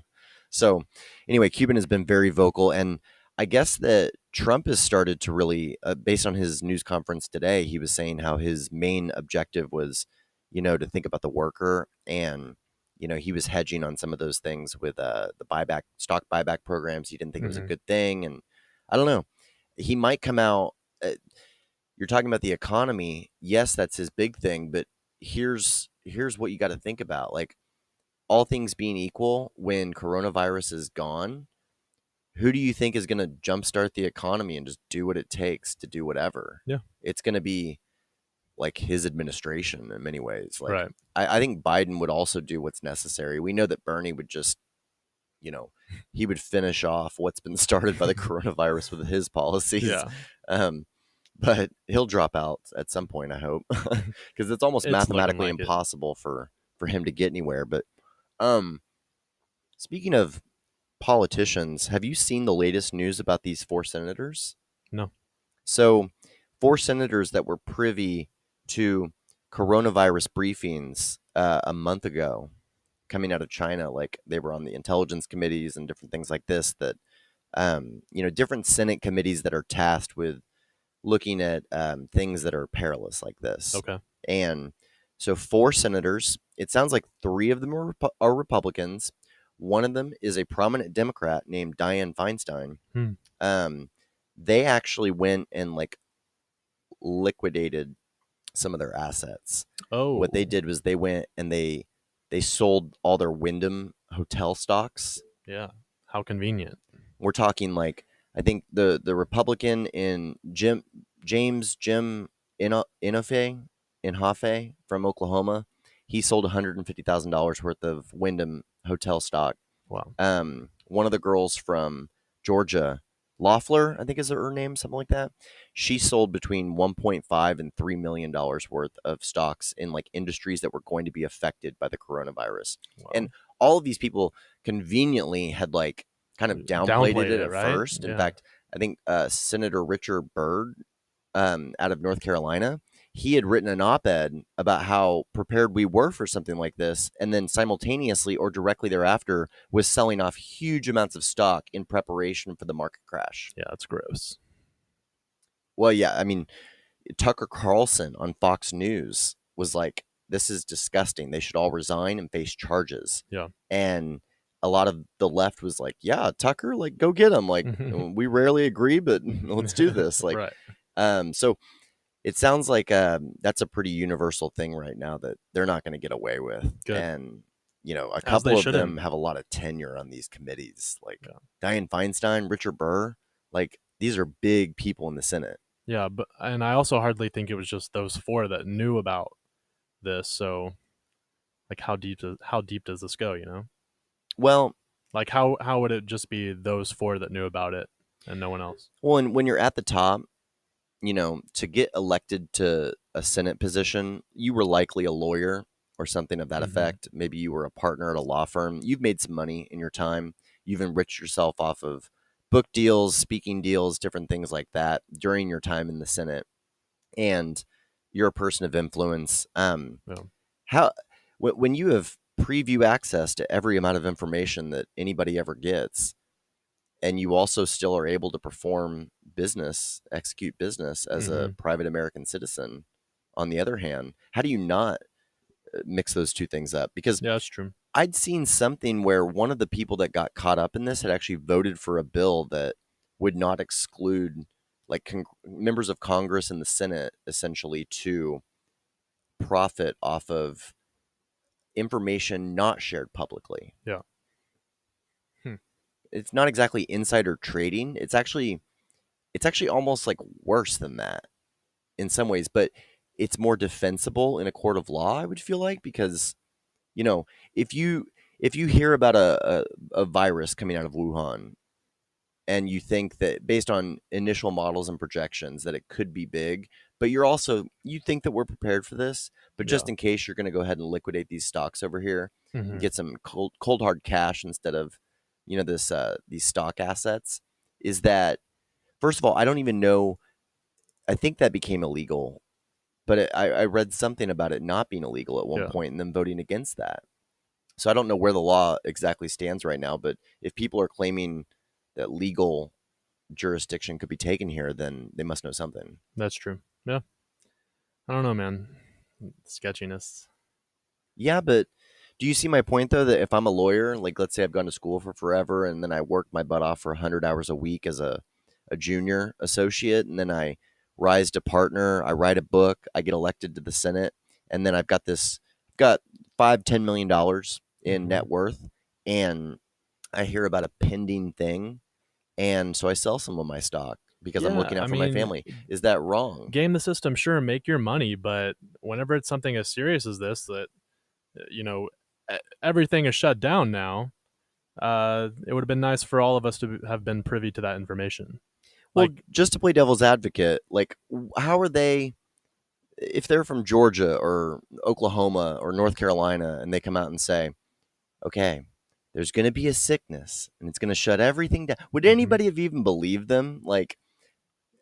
So anyway, Cuban has been very vocal, and I guess that Trump has started to really, based on his news conference today, he was saying how his main objective was, to think about the worker, and he was hedging on some of those things with the stock buyback programs. He didn't think it was a Mm-hmm. good thing, and I don't know. He might come out. You're talking about the economy. Yes, that's his big thing, but here's what you got to think about. Like all things being equal, when coronavirus is gone, who do you think is going to jumpstart the economy and just do what it takes to do whatever? Yeah. It's going to be like his administration in many ways. Like Right. I think Biden would also do what's necessary. We know that Bernie would just, you know, he would finish off what's been started by the coronavirus with his policies. Yeah. Um, but he'll drop out at some point, I hope, because it's almost It's looking mathematically like it. impossible for him to get anywhere. But um, speaking of politicians, have you seen the latest news about these four senators? No. So, four senators that were privy to coronavirus briefings a month ago, coming out of China, like they were on the intelligence committees and different things like this. That different Senate committees that are tasked with looking at things that are perilous like this. Okay. And so, four senators. It sounds like three of them are Republicans. One of them is a prominent Democrat named Dianne Feinstein. Hmm. They actually went and like liquidated some of their assets. Oh. What they did was they went and they sold all their Wyndham hotel stocks. Yeah. How convenient. We're talking like, I think the Republican in Jim Inhofe from Oklahoma, he sold $150,000 worth of Wyndham hotel stock. Wow. One of the girls from Georgia, Loeffler, I think is her name, something like that. She sold between 1.5 and $3 million worth of stocks in like industries that were going to be affected by the coronavirus. Wow. And all of these people conveniently had like kind of downplayed it at right? first. In Yeah. fact, I think Senator Richard Byrd out of North Carolina, he had written an op-ed about how prepared we were for something like this, and then simultaneously or directly thereafter was selling off huge amounts of stock in preparation for the market crash. Yeah, that's gross. Well, yeah, I mean, Tucker Carlson on Fox News was like, this is disgusting. They should all resign and face charges. Yeah. And a lot of the left was like, yeah, Tucker, like, go get him. Like, we rarely agree, but let's do this. Like, Right. so it sounds like that's a pretty universal thing right now that they're not going to get away with. Good. And, you know, a As couple they of shouldn't. them have a lot of tenure on these committees, like Yeah. Dianne Feinstein, Richard Burr. Like, these are big people in the Senate. Yeah, and I also hardly think it was just those 4 that knew about this. So, like, how deep does this go? You know, Well, like how would it just be those 4 that knew about it and no one else? well, and when you're at the top, you know, to get elected to a Senate position, you were likely a lawyer or something of that effect. Maybe you were a partner at a law firm. You've made some money in your time. You've enriched yourself off of book deals, speaking deals, different things like that during your time in the Senate. And you're a person of influence. Yeah. How, when you have preview access to every amount of information that anybody ever gets, and you also still are able to perform business, execute business as a private American citizen, on the other hand, how do you not mix those two things up? Because Yeah, that's true. I'd seen something where one of the people that got caught up in this had actually voted for a bill that would not exclude like members of Congress and the Senate essentially to profit off of information not shared publicly. Yeah. It's not exactly insider trading. It's actually almost like worse than that in some ways, but it's more defensible in a court of law, I would feel like, because, you know, if you hear about a virus coming out of Wuhan and you think that based on initial models and projections that it could be big, but you think that we're prepared for this, but just in case, you're going to go ahead and liquidate these stocks over here and get some cold hard cash instead of, you know, these stock assets. Is that, first of all, I don't even know. I think that became illegal, but I read something about it not being illegal at one point and them voting against that. So I don't know where the law exactly stands right now, but if people are claiming that legal jurisdiction could be taken here, then they must know something. That's true. Yeah. I don't know, man. Sketchiness. Yeah, but do you see my point, though, that if I'm a lawyer, like let's say I've gone to school for forever and then I work my butt off for 100 hours a week as a junior associate, and then I rise to partner, I write a book, I get elected to the Senate, and then I've got $5-10 million in net worth, and I hear about a pending thing, and so I sell some of my stock because I'm looking out for my family. Is that wrong? Game the system, sure, make your money, but whenever it's something as serious as this, that, you know, everything is shut down now, it would have been nice for all of us to have been privy to that information. Well, just to play devil's advocate, like, how are they, if they're from Georgia or Oklahoma or North Carolina, and they come out and say, okay, there's going to be a sickness and it's going to shut everything down. Would anybody have even believed them? Like,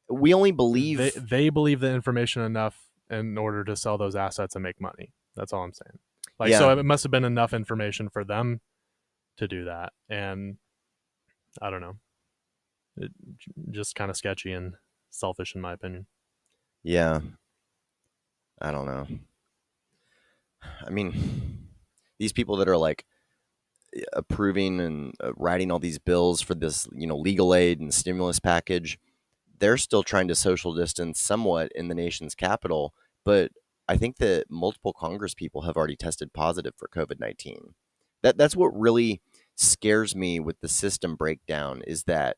we only believe... They believe the information enough in order to sell those assets and make money. That's all I'm saying. Like, so it must have been enough information for them to do that. And I don't know. It just kind of sketchy and selfish, in my opinion. Yeah. I don't know. I mean, these people that are like approving and writing all these bills for this, you know, legal aid and stimulus package, they're still trying to social distance somewhat in the nation's capital. But I think that multiple Congress people have already tested positive for COVID-19. That's what really scares me with the system breakdown, is that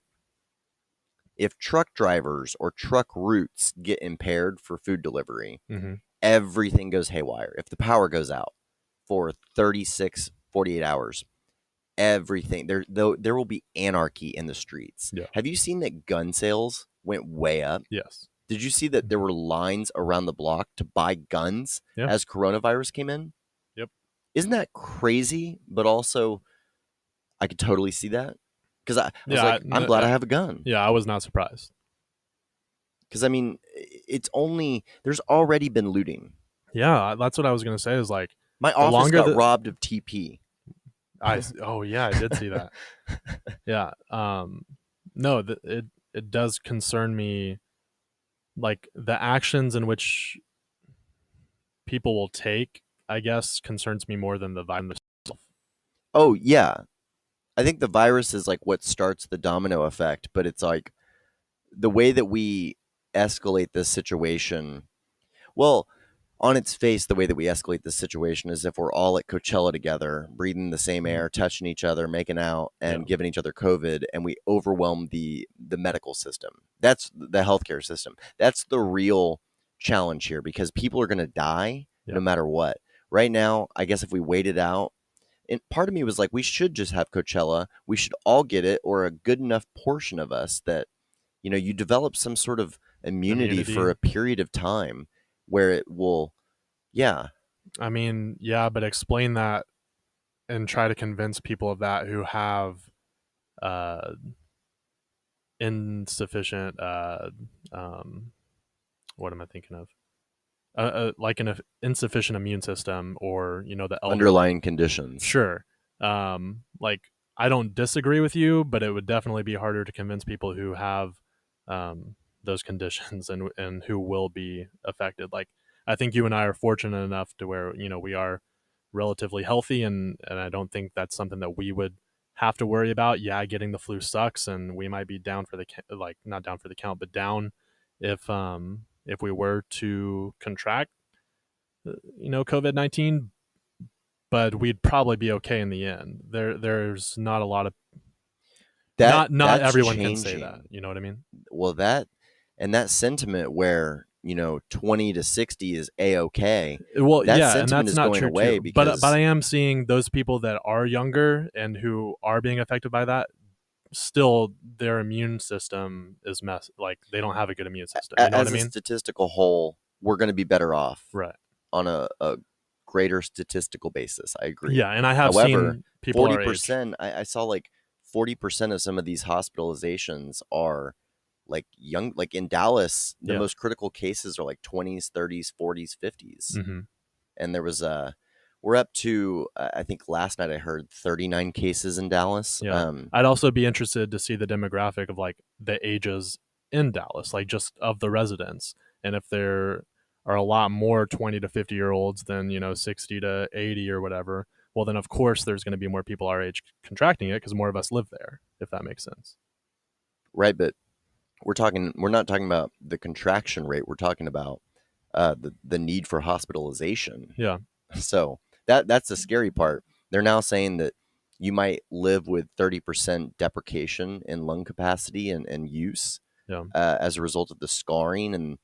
if truck drivers or truck routes get impaired for food delivery, everything goes haywire. If the power goes out for 48 hours, everything, there will be anarchy in the streets. Yeah. Have you seen that gun sales went way up? Yes. Did you see that there were lines around the block to buy guns as coronavirus came in? Yep. Isn't that crazy? But also, I could totally see that. Because I was like, I'm glad I have a gun. Yeah, I was not surprised. Because, I mean, there's already been looting. Yeah, that's what I was going to say, is like, my office got robbed of TP. Oh, yeah, I did see that. Yeah. No, it does concern me like the actions in which people will take, I guess, concerns me more than the virus itself. Oh yeah, I think the virus is like what starts the domino effect, but it's like the way that we escalate this situation. Well, on its face, the way that we escalate this situation is if we're all at Coachella together, breathing the same Mhm. air, touching each other, making out, Yeah. and giving each other COVID, and we overwhelm the medical system. That's the healthcare system. That's the real challenge here because people are going to die Yeah. no matter what. Right now, I guess if we wait it out, and part of me was like, we should just have Coachella. We should all get it, or a good enough portion of us that you develop some sort of immunity for Immunity. a period of time where it will, yeah. I mean, yeah, but explain that and try to convince people of that who have uh, insufficient. Um, what am I thinking of? Like an insufficient immune system, or the elderly. Underlying conditions. Sure. Like I don't disagree with you, but it would definitely be harder to convince people who have those conditions and who will be affected. Like I think you and I are fortunate enough to where we are relatively healthy, and I don't think that's something that we would have to worry about. Yeah, getting the flu sucks, and we might be down for the like not down for the count, but down if we were to contract COVID-19, but we'd probably be okay in the end. There's not a lot of not That's everyone can say changing. that. You know what I mean? Well, that sentiment where 20 to 60 is a-okay. Well, That yeah, and sentiment that's is not going true away too. But because I am seeing those people that are younger and who are being affected by that. Still, their immune system is like they don't have a good immune system. You know what I as a mean? statistical whole, we're going to be better off Right. on a greater statistical basis. I agree. Yeah, and I have However, seen people our age. 40%, I saw like 40% of some of these hospitalizations are like young, like in Dallas, the Yeah. most critical cases are like 20s, 30s, 40s, 50s. Mm-hmm. And there was we're up to, I think last night I heard 39 cases in Dallas. Yeah. I'd also be interested to see the demographic of like the ages in Dallas, like just of the residents. And if there are a lot more 20 to 50-year-olds than, 60 to 80 or whatever, well, then of course there's going to be more people our age contracting it because more of us live there, if that makes sense. Right. But we're not talking about the contraction rate. We're talking about the need for hospitalization. Yeah. So that's the scary part. They're now saying that you might live with 30% deprecation in lung capacity and use Yeah. as a result of the scarring and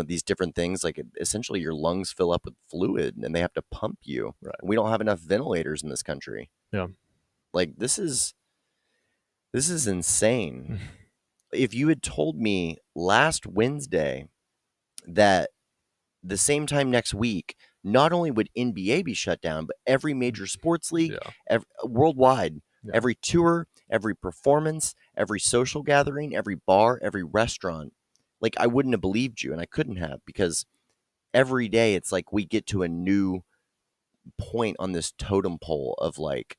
these different things. Like essentially your lungs fill up with fluid and they have to pump you. Right. We don't have enough ventilators in this country. Yeah. Like this is insane. If you had told me last Wednesday that the same time next week, not only would NBA be shut down, but every major sports league, worldwide, every tour, every performance, every social gathering, every bar, every restaurant, like I wouldn't have believed you, and I couldn't have, because every day it's like we get to a new point on this totem pole of like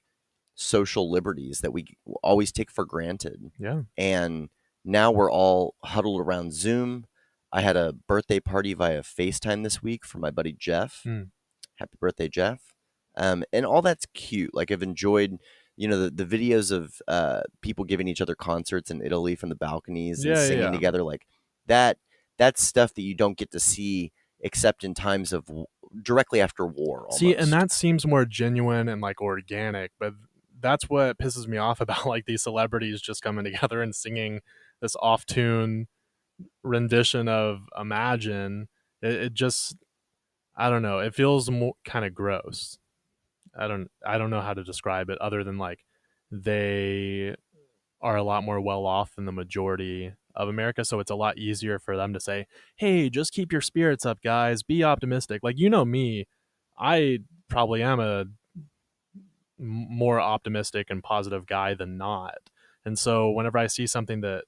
social liberties that we always take for granted. Yeah. And now we're all huddled around Zoom. I had a birthday party via FaceTime this week for my buddy Jeff. Happy birthday, Jeff. And all that's cute. Like I've enjoyed, the videos of people giving each other concerts in Italy from the balconies and singing together. Like that's stuff that you don't get to see except in times of directly after war. Almost. See, and that seems more genuine and like organic, but that's what pisses me off about like these celebrities just coming together and singing this off-tune rendition of Imagine. It just, I don't know, it feels more kind of gross. I don't know how to describe it other than like they are a lot more well off than the majority of America, so it's a lot easier for them to say, hey, just keep your spirits up, guys, be optimistic. Like, me, I probably am a more optimistic and positive guy than not, and so whenever I see something that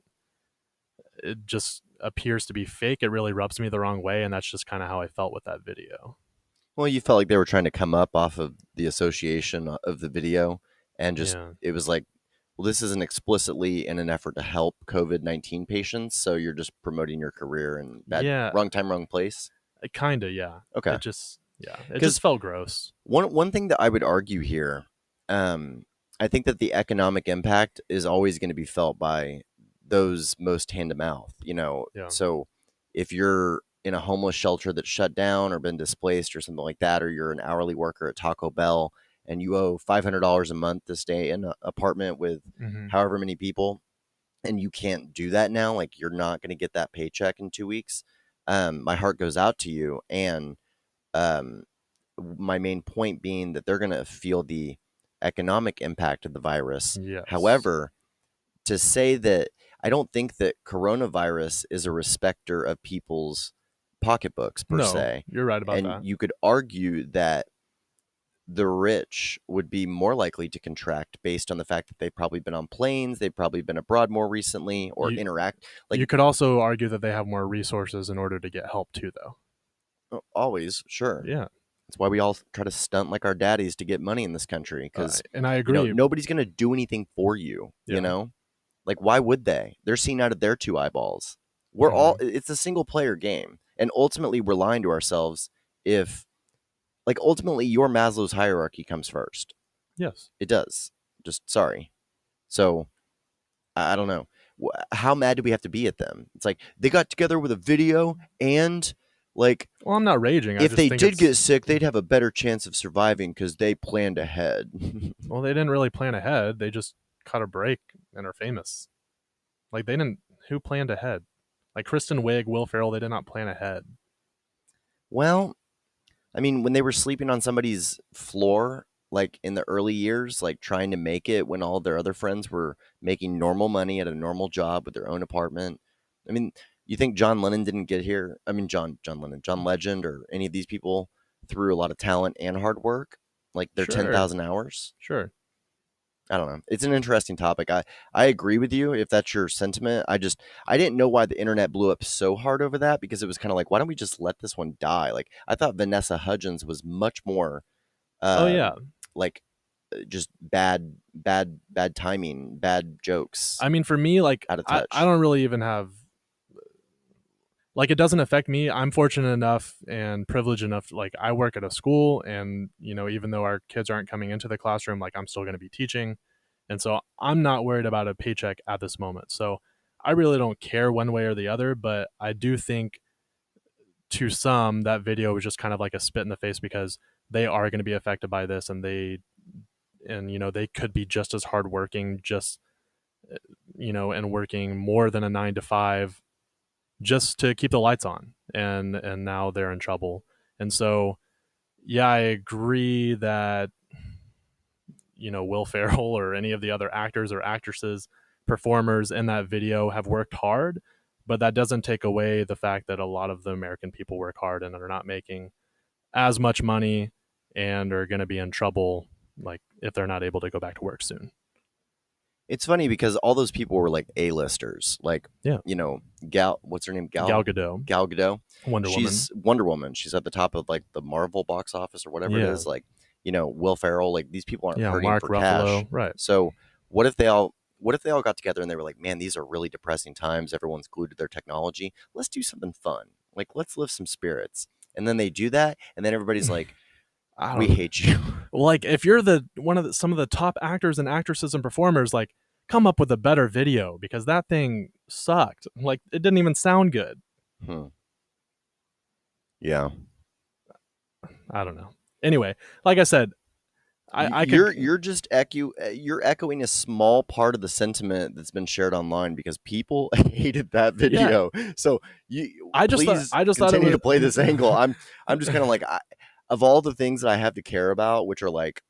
it just appears to be fake, it really rubs me the wrong way, and that's just kind of how I felt with that video. Well, you felt like they were trying to come up off of the association of the video, and just it was like well, this isn't explicitly in an effort to help COVID-19 patients, so you're just promoting your career in Yeah, wrong time, wrong place. kinda, yeah. Okay. It Because just felt gross. one thing that I would argue here, um, I think that the economic impact is always going to be felt by those most hand to mouth. Yeah. So if you're in a homeless shelter that's shut down or been displaced or something like that, or you're an hourly worker at Taco Bell and you owe $500 a month to stay in an apartment with Mhm. however many people, and you can't do that now, like you're not going to get that paycheck in 2 weeks. My heart goes out to you, and um, my main point being that they're going to feel the economic impact of the virus. Yes. However, to say that I don't think that coronavirus is a respecter of people's pocketbooks per No, se. you're right about And that. you could argue that the rich would be more likely to contract based on the fact that they've probably been on planes, they've probably been abroad more recently, or You interact like you could also argue that they have more resources in order to get help too, though. always, sure. Yeah, That's why we all try to stunt like our daddies to get money in this country because, and I agree. nobody's going to do anything for you, Yeah. Like, why would they? They're seeing out of their two eyeballs. We're all, it's a single player game. And ultimately, we're lying to ourselves if, like, ultimately, your Maslow's hierarchy comes first. Yes. It does. Just sorry. So, I don't know. How mad do we have to be at them? It's like they got together with a video and, like, Well, I'm not raging. I if just they think did it's, get sick, they'd have a better chance of surviving because they planned ahead. well, they didn't really plan ahead. They just cut a break and are famous. Like they didn't. Who planned ahead? Like Kristen Wiig, Will Ferrell, they did not plan ahead. Well, I mean, when they were sleeping on somebody's floor, like in the early years, like trying to make it when all their other friends were making normal money at a normal job with their own apartment. I mean, you think John Lennon didn't get here? I mean, John Lennon, John Legend, or any of these people through a lot of talent and hard work, like their Sure. 10,000 hours. Sure. I don't know. It's an interesting topic. I agree with you if that's your sentiment. I didn't know why the internet blew up so hard over that because it was kind of like, why don't we just let this one die? Like I thought Vanessa Hudgens was much more Oh um yeah. like just bad timing, bad jokes, I mean, for me, like out of I touch. don't really even have like it doesn't affect me. I'm fortunate enough and privileged enough. Like I work at a school, and even though our kids aren't coming into the classroom, like I'm still going to be teaching, and so I'm not worried about a paycheck at this moment. So I really don't care one way or the other. But I do think to some that video was just kind of like a spit in the face because they are going to be affected by this, and they could be just as hardworking, just and working more than a 9 to 5 just to keep the lights on, and now they're in trouble. And so yeah, I agree that Will Ferrell or any of the other actors or actresses, performers in that video have worked hard, but that doesn't take away the fact that a lot of the American people work hard and are not making as much money and are going to be in trouble, like if they're not able to go back to work soon. It's funny because all those people were like A-listers, like Yeah. what's her name? Gal Gadot, Gal Gadot. Wonder She's Wonder Woman. She's at the top of like the Marvel box office or whatever it Yeah. is. Like, Will Ferrell. Like these people aren't Yeah, hurting Mark for Ruffalo, cash. right. So what if they all got together and they were like, man, these are really depressing times. Everyone's glued to their technology. Let's do something fun. Like let's lift some spirits. And then they do that, and then everybody's like, I we don't hate you. like if you're some of the top actors and actresses and performers, like come up with a better video because that thing sucked. Like it didn't even sound good. Hmm. Yeah. I don't know. Anyway, like I said, I You're could. you're echoing a small part of the sentiment that's been shared online because people hated that video. So you I just please I just thought it continue was to play this angle. I'm just kind of like of all the things that I have to care about, which are like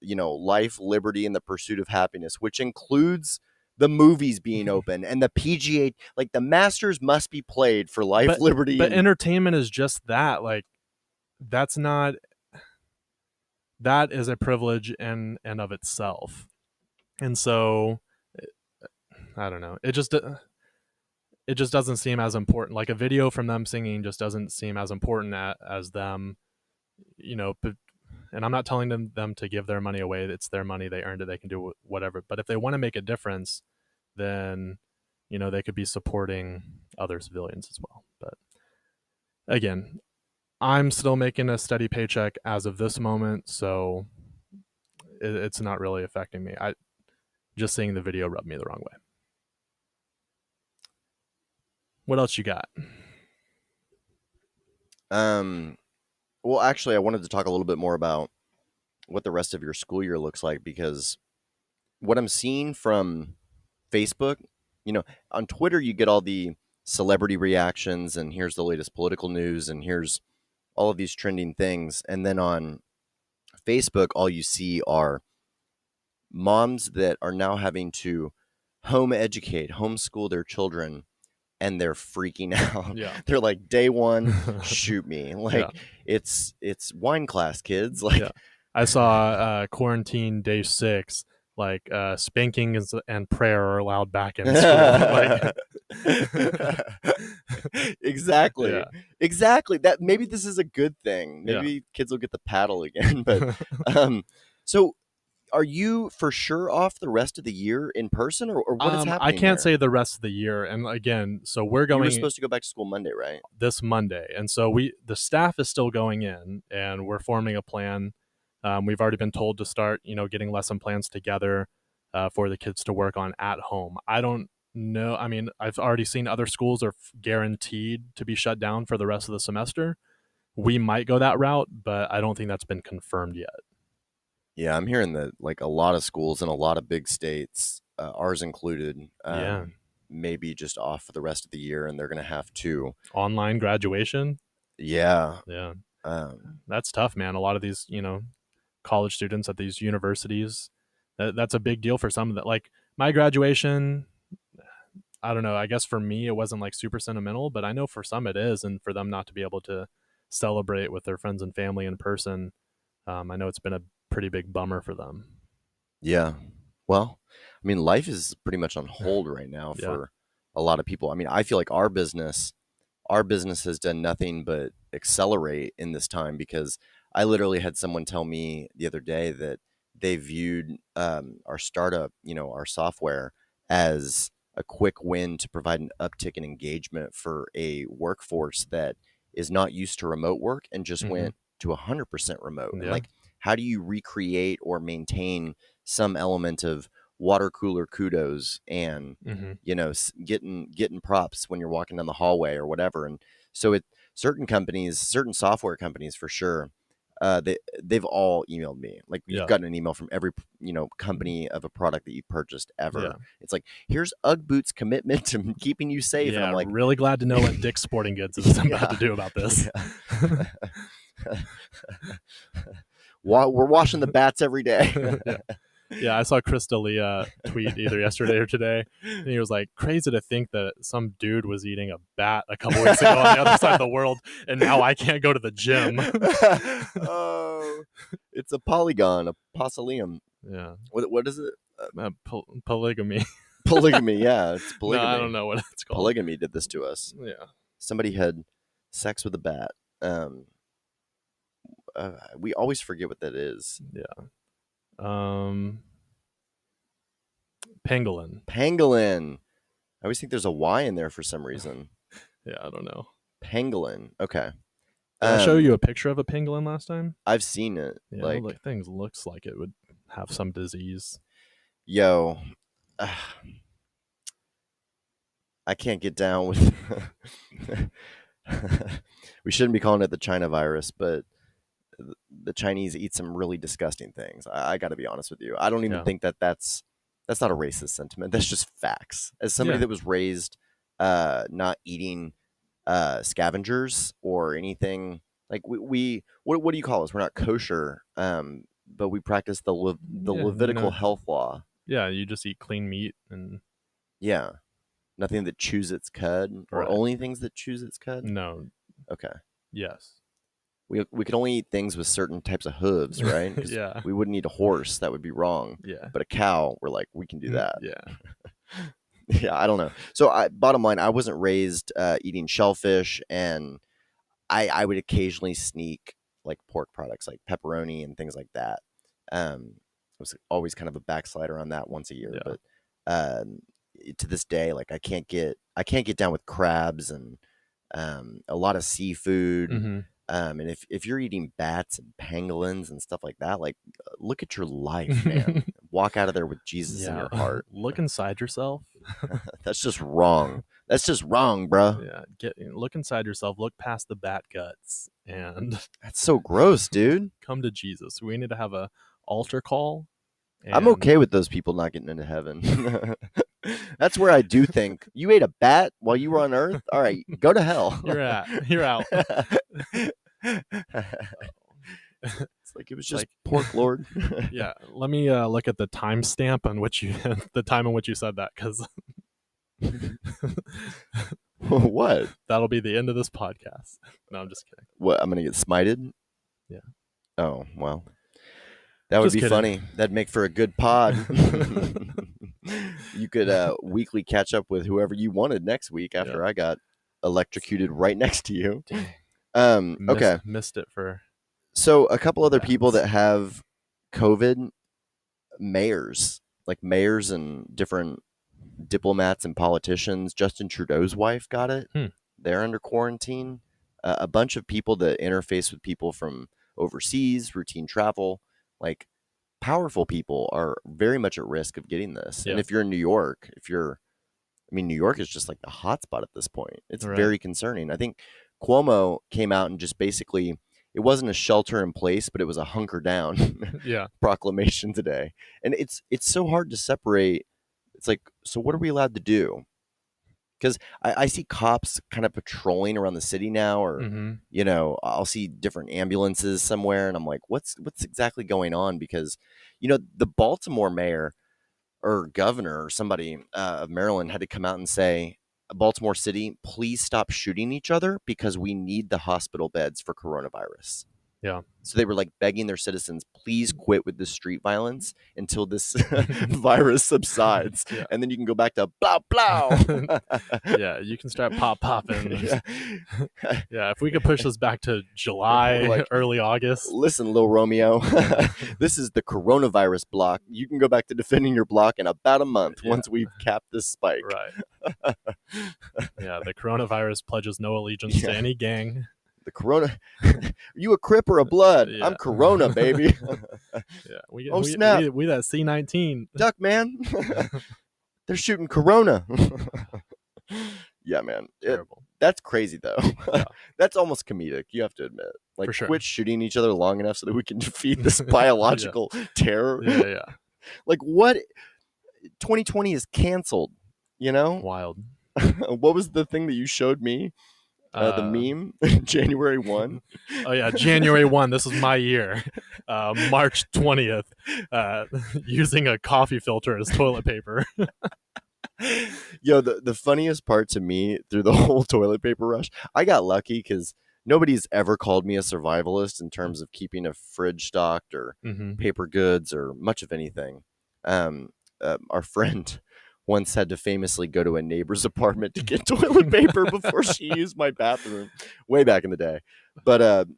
life, liberty, and the pursuit of happiness, which includes the movies being open and the PGA, like the Masters must be played for life, liberty, but and entertainment is just that. Like that's not that is a privilege in and of itself. And so I don't know. It just doesn't seem as important. Like a video from them singing just doesn't seem as important as them, you know. And I'm not telling them to give their money away. It's their money. They earned it. They can do whatever. But if they want to make a difference, then, they could be supporting other civilians as well. But again, I'm still making a steady paycheck as of this moment, so it's not really affecting me. Just seeing the video rubbed me the wrong way. What else you got? Well, actually, I wanted to talk a little bit more about what the rest of your school year looks like, because what I'm seeing from Facebook, on Twitter, you get all the celebrity reactions, and here's the latest political news, and here's all of these trending things. And then on Facebook, all you see are moms that are now having to homeschool their children, and they're freaking out. Yeah. They're like, day one, shoot me. Like, it's wine class, kids. Like, I saw quarantine day 6, like spanking and prayer are allowed back in school. Exactly. Exactly. That maybe this is a good thing. Maybe kids will get the paddle again. But so are you for sure off the rest of the year in person, or what is happening? I can't say the rest of the year. And again, so we're going. You were supposed to go back to school Monday, right? This Monday. And so the staff is still going in, and we're forming a plan. We've already been told to start, getting lesson plans together for the kids to work on at home. I don't know. I mean, I've already seen other schools are guaranteed to be shut down for the rest of the semester. We might go that route, but I don't think that's been confirmed yet. Yeah, I'm hearing that like a lot of schools in a lot of big states, ours included, maybe just off for the rest of the year, and they're going to have to online graduation. Yeah. That's tough, man. A lot of these, college students at these universities, that's a big deal for some of that. Like my graduation, I don't know. I guess for me, it wasn't like super sentimental, but I know for some it is, and for them not to be able to celebrate with their friends and family in person, I know it's been a pretty big bummer for them. Yeah. Well, I mean, life is pretty much on hold right now for a lot of people. I mean, I feel like our business has done nothing but accelerate in this time, because I literally had someone tell me the other day that they viewed our startup, our software, as a quick win to provide an uptick in engagement for a workforce that is not used to remote work and just went to 100% remote. And like, how do you recreate or maintain some element of water cooler kudos and getting props when you're walking down the hallway or whatever? And so certain software companies for sure, they've all emailed me. Like, you've gotten an email from every company of a product that you purchased ever. It's like, here's UGG Boots' commitment to keeping you safe. And I'm like, really glad to know what Dick's Sporting Goods is about to do about this. We're washing the bats every day. Yeah, I saw Chris D'Elia tweet either yesterday or today, and he was like, crazy to think that some dude was eating a bat a couple weeks ago on the other side of the world, and now I can't go to the gym. Oh, it's a polygon, a possilium. Yeah. What is it? Polygamy. Polygamy, yeah. It's polygamy. No, I don't know what it's called. Polygamy did this to us. Yeah. Somebody had sex with a bat. We always forget what that is. Yeah. Pangolin. I always think there's a Y in there for some reason. Yeah, I don't know. Pangolin. Okay. Did I show you a picture of a pangolin last time? I've seen it. Yeah, like things looks like it would have some disease. Yo, I can't get down with. We shouldn't be calling it the China virus, but the Chinese eat some really disgusting things. I got to be honest with you. I don't even think that's not a racist sentiment. That's just facts. As somebody that was raised not eating scavengers or anything, like we what do you call us? We're not kosher, but we practice the Levitical health law. Yeah, you just eat clean meat and nothing that chews its cud, or only things that chews its cud. No. Okay. Yes. We can only eat things with certain types of hooves, right? Yeah. We wouldn't eat a horse. That would be wrong. Yeah. But a cow, we're like, we can do that. Yeah. Yeah, I don't know. So bottom line, I wasn't raised eating shellfish, and I would occasionally sneak like pork products like pepperoni and things like that. I was always kind of a backslider on that once a year, but to this day, like I can't get down with crabs and a lot of seafood. Mm-hmm. And if you're eating bats and pangolins and stuff like that, like look at your life, man. Walk out of there with Jesus in your heart. Look inside yourself. That's just wrong. That's just wrong, bro. Yeah, look inside yourself. Look past the bat guts, and that's so gross, dude. Come to Jesus. We need to have a altar call. I'm okay with those people not getting into heaven. That's where I do think you ate a bat while you were on Earth. All right, go to hell. You're out. It's like it was just like, pork, Lord. Yeah, let me look at the timestamp on which the time in which you said that, because what? That'll be the end of this podcast. No, I'm just kidding. What? I'm gonna get smited? Yeah. Oh well, that would be funny. That'd make for a good pod. You could weekly catch up with whoever you wanted next week after I got electrocuted right next to you. Okay. Missed it for. So a couple other people that have COVID, mayors and different diplomats and politicians. Justin Trudeau's wife got it. They're under quarantine. A bunch of people that interface with people from overseas, routine travel, like powerful people are very much at risk of getting this. And if you're in New York, New York is just like the hotspot at this point. It's very concerning. I think Cuomo came out and just basically, it wasn't a shelter in place, but it was a hunker down proclamation today. And it's so hard to separate. It's like, so what are we allowed to do? Because I see cops kind of patrolling around the city now, or, you know, I'll see different ambulances somewhere, and I'm like, what's exactly going on? Because, you know, the Baltimore mayor or governor or somebody of Maryland had to come out and say, Baltimore City, please stop shooting each other because we need the hospital beds for coronavirus. Yeah. So they were like begging their citizens, please quit with this street violence until this virus subsides. And then you can go back to blah, blah. Yeah, you can start popping. Yeah, if we could push this back to July, like, early August. Listen, Lil Romeo, this is the coronavirus block. You can go back to defending your block in about a month once we've capped this spike. Right. Yeah, the coronavirus pledges no allegiance to any gang. The Corona, are you a Crip or a Blood? I'm Corona, baby. Yeah, snap! We that C-19. Duck, man. They're shooting Corona. Yeah, man. That's crazy though. That's almost comedic. You have to admit. Like, quit shooting each other long enough so that we can defeat this biological terror. Yeah. Like what? 2020 is canceled. You know? Wild. What was the thing that you showed me? The meme, January 1. Oh, yeah, January 1. This is my year. March 20th, using a coffee filter as toilet paper. Yo, the funniest part to me through the whole toilet paper rush, I got lucky because nobody's ever called me a survivalist in terms of keeping a fridge stocked or paper goods or much of anything. Our friend once had to famously go to a neighbor's apartment to get toilet paper before she used my bathroom way back in the day. But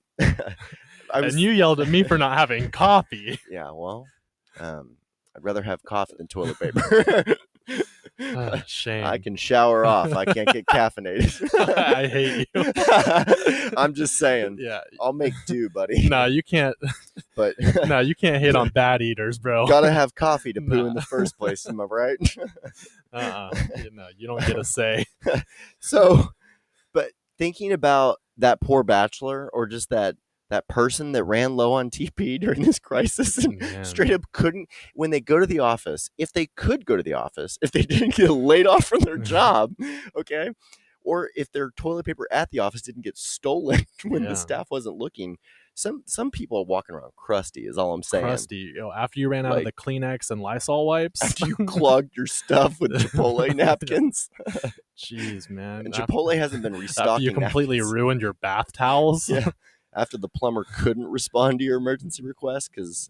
and you yelled at me for not having coffee. Yeah, well, I'd rather have coffee than toilet paper. Shame. I can shower off. I can't get caffeinated. I hate you. I'm just saying. Yeah, I'll make do, buddy. No, you can't. But no, you can't hit on bad eaters, bro. Gotta have coffee to poo in the first place. Am I right? No, you don't get a say. So, but thinking about that poor bachelor, or just that person that ran low on TP during this crisis and straight up couldn't, when they go to the office, if they could go to the office, if they didn't get laid off from their job, okay, or if their toilet paper at the office didn't get stolen when the staff wasn't looking. Some people are walking around crusty is all I'm saying. Crusty. After you ran out of the Kleenex and Lysol wipes. After you clogged your stuff with Chipotle napkins. Jeez, man. And Chipotle hasn't been restocking. After you completely ruined your bath towels. Yeah. After the plumber couldn't respond to your emergency request, because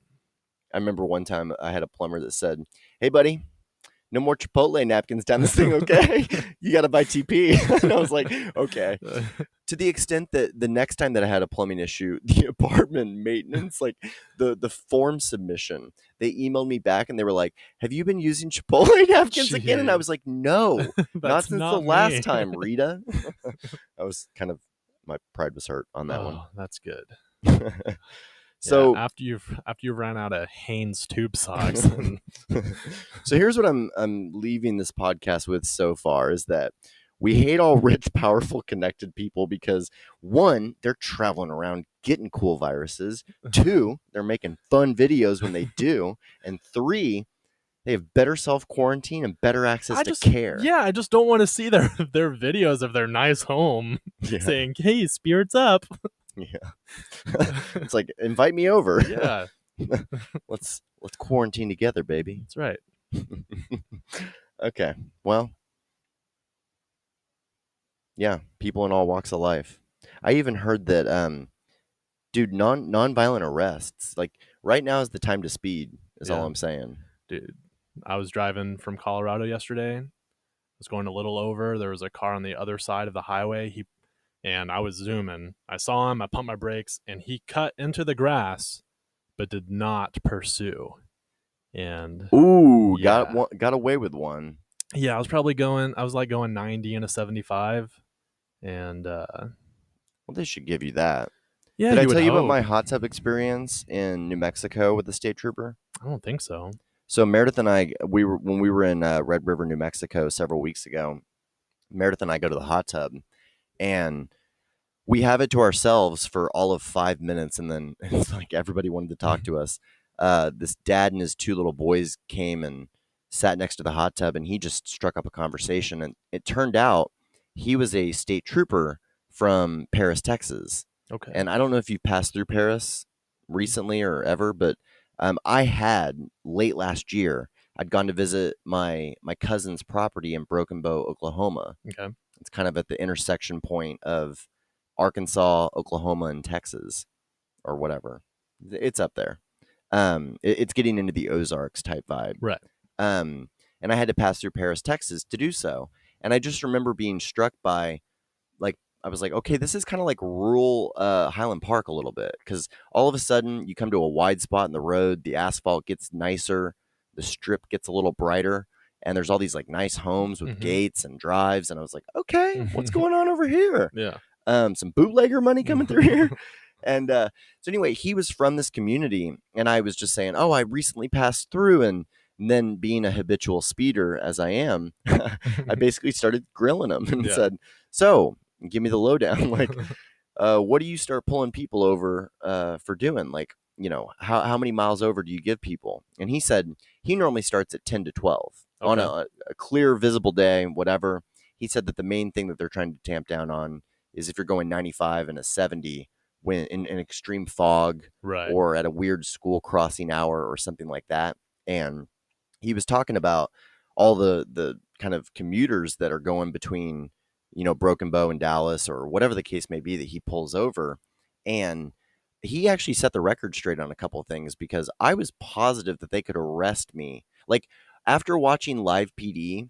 I remember one time I had a plumber that said, "Hey, buddy, no more Chipotle napkins down this thing, okay? You got to buy TP." And I was like, okay. to the extent that the next time that I had a plumbing issue, the apartment maintenance, like the form submission, they emailed me back and they were like, "Have you been using Chipotle napkins again?" And I was like, "No, not since the last time, Rita." I was kind of, my pride was hurt on that one. That's good. So after you've ran out of Hanes tube socks. So here's what I'm leaving this podcast with so far is that we hate all rich, powerful, connected people because 1, they're traveling around getting cool viruses. 2, they're making fun videos when they do. And 3, they have better self-quarantine and better access to care. Yeah, I just don't want to see their videos of their nice home saying, "Hey, spirits up." Yeah. It's like, invite me over. Yeah. Let's quarantine together, baby. That's right. Okay. Well, yeah, people in all walks of life. I even heard that, dude, non-violent arrests, like right now is the time to speed, is all I'm saying. Dude, I was driving from Colorado yesterday. I was going a little over. There was a car on the other side of the highway. And I was zooming. I saw him. I pumped my brakes, and he cut into the grass, but did not pursue. And got away with one. Yeah, I was going 90 and a 75. And well, they should give you that. Yeah, did I tell you about my hot tub experience in New Mexico with the state trooper? I don't think so. So Meredith and I, when we were in Red River, New Mexico several weeks ago, Meredith and I go to the hot tub, and we have it to ourselves for all of 5 minutes, and then it's like everybody wanted to talk to us. This dad and his 2 little boys came and sat next to the hot tub, and he just struck up a conversation, and it turned out he was a state trooper from Paris, Texas. Okay. And I don't know if you passed through Paris recently or ever, but I had late last year. I'd gone to visit my cousin's property in Broken Bow, Oklahoma. Okay. It's kind of at the intersection point of Arkansas, Oklahoma, and Texas, or whatever. It's up there. It's getting into the Ozarks type vibe. Right. And I had to pass through Paris, Texas to do so. And I just remember being struck by, like, I was like, okay, this is kind of like rural Highland Park a little bit, because all of a sudden you come to a wide spot in the road, the asphalt gets nicer, the strip gets a little brighter, and there's all these like nice homes with gates and drives, and I was like, okay, what's going on over here? Yeah. Some bootlegger money coming through here. And so anyway, he was from this community, and I was just saying, oh, I recently passed through, and then being a habitual speeder as I am, I basically started grilling him and said, so give me the lowdown. Like, what do you start pulling people over for doing? Like, you know, how many miles over do you give people? And he said he normally starts at 10 to 12 on a clear, visible day, whatever. He said that the main thing that they're trying to tamp down on is if you're going 95 and a 70 when in extreme fog, right, or at a weird school crossing hour or something like that. And he was talking about all the kind of commuters that are going between, you know, Broken Bow and Dallas or whatever the case may be that he pulls over. And he actually set the record straight on a couple of things, because I was positive that they could arrest me. Like, after watching Live PD,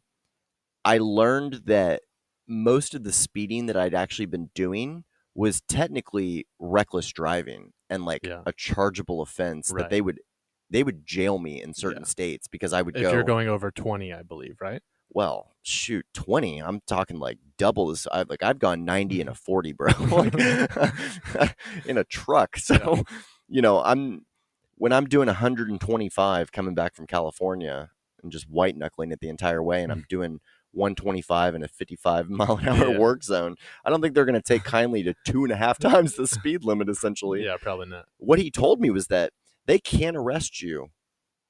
I learned that most of the speeding that I'd actually been doing was technically reckless driving and like a chargeable offense that they would jail me in certain states, because I would if you're going over 20, I believe, right? Well, shoot, 20. I'm talking like double this. I've gone 90 and a 40, bro, like, in a truck. So, you know, when I'm doing 125 coming back from California and just white knuckling it the entire way, and I'm doing 125 in a 55 mile an hour work zone, I don't think they're going to take kindly to 2.5 times the speed limit, essentially. Yeah, probably not. What he told me was that they can't arrest you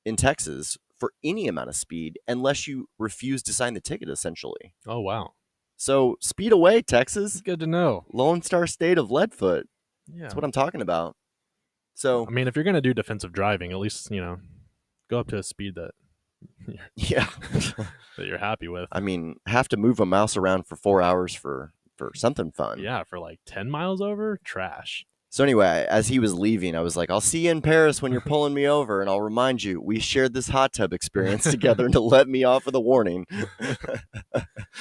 in Texas for any amount of speed unless you refuse to sign the ticket, essentially. Oh, wow. So speed away, Texas. It's good to know. Lone Star State of Leadfoot. Yeah. That's what I'm talking about. So, I mean, if you're going to do defensive driving, at least, you know, go up to a speed that that you're happy with. I mean, have to move a mouse around for 4 hours for something fun. Yeah, for like 10 miles over, trash. So anyway, as he was leaving, I was like, I'll see you in Paris when you're pulling me over, and I'll remind you, we shared this hot tub experience together to let me off of the warning.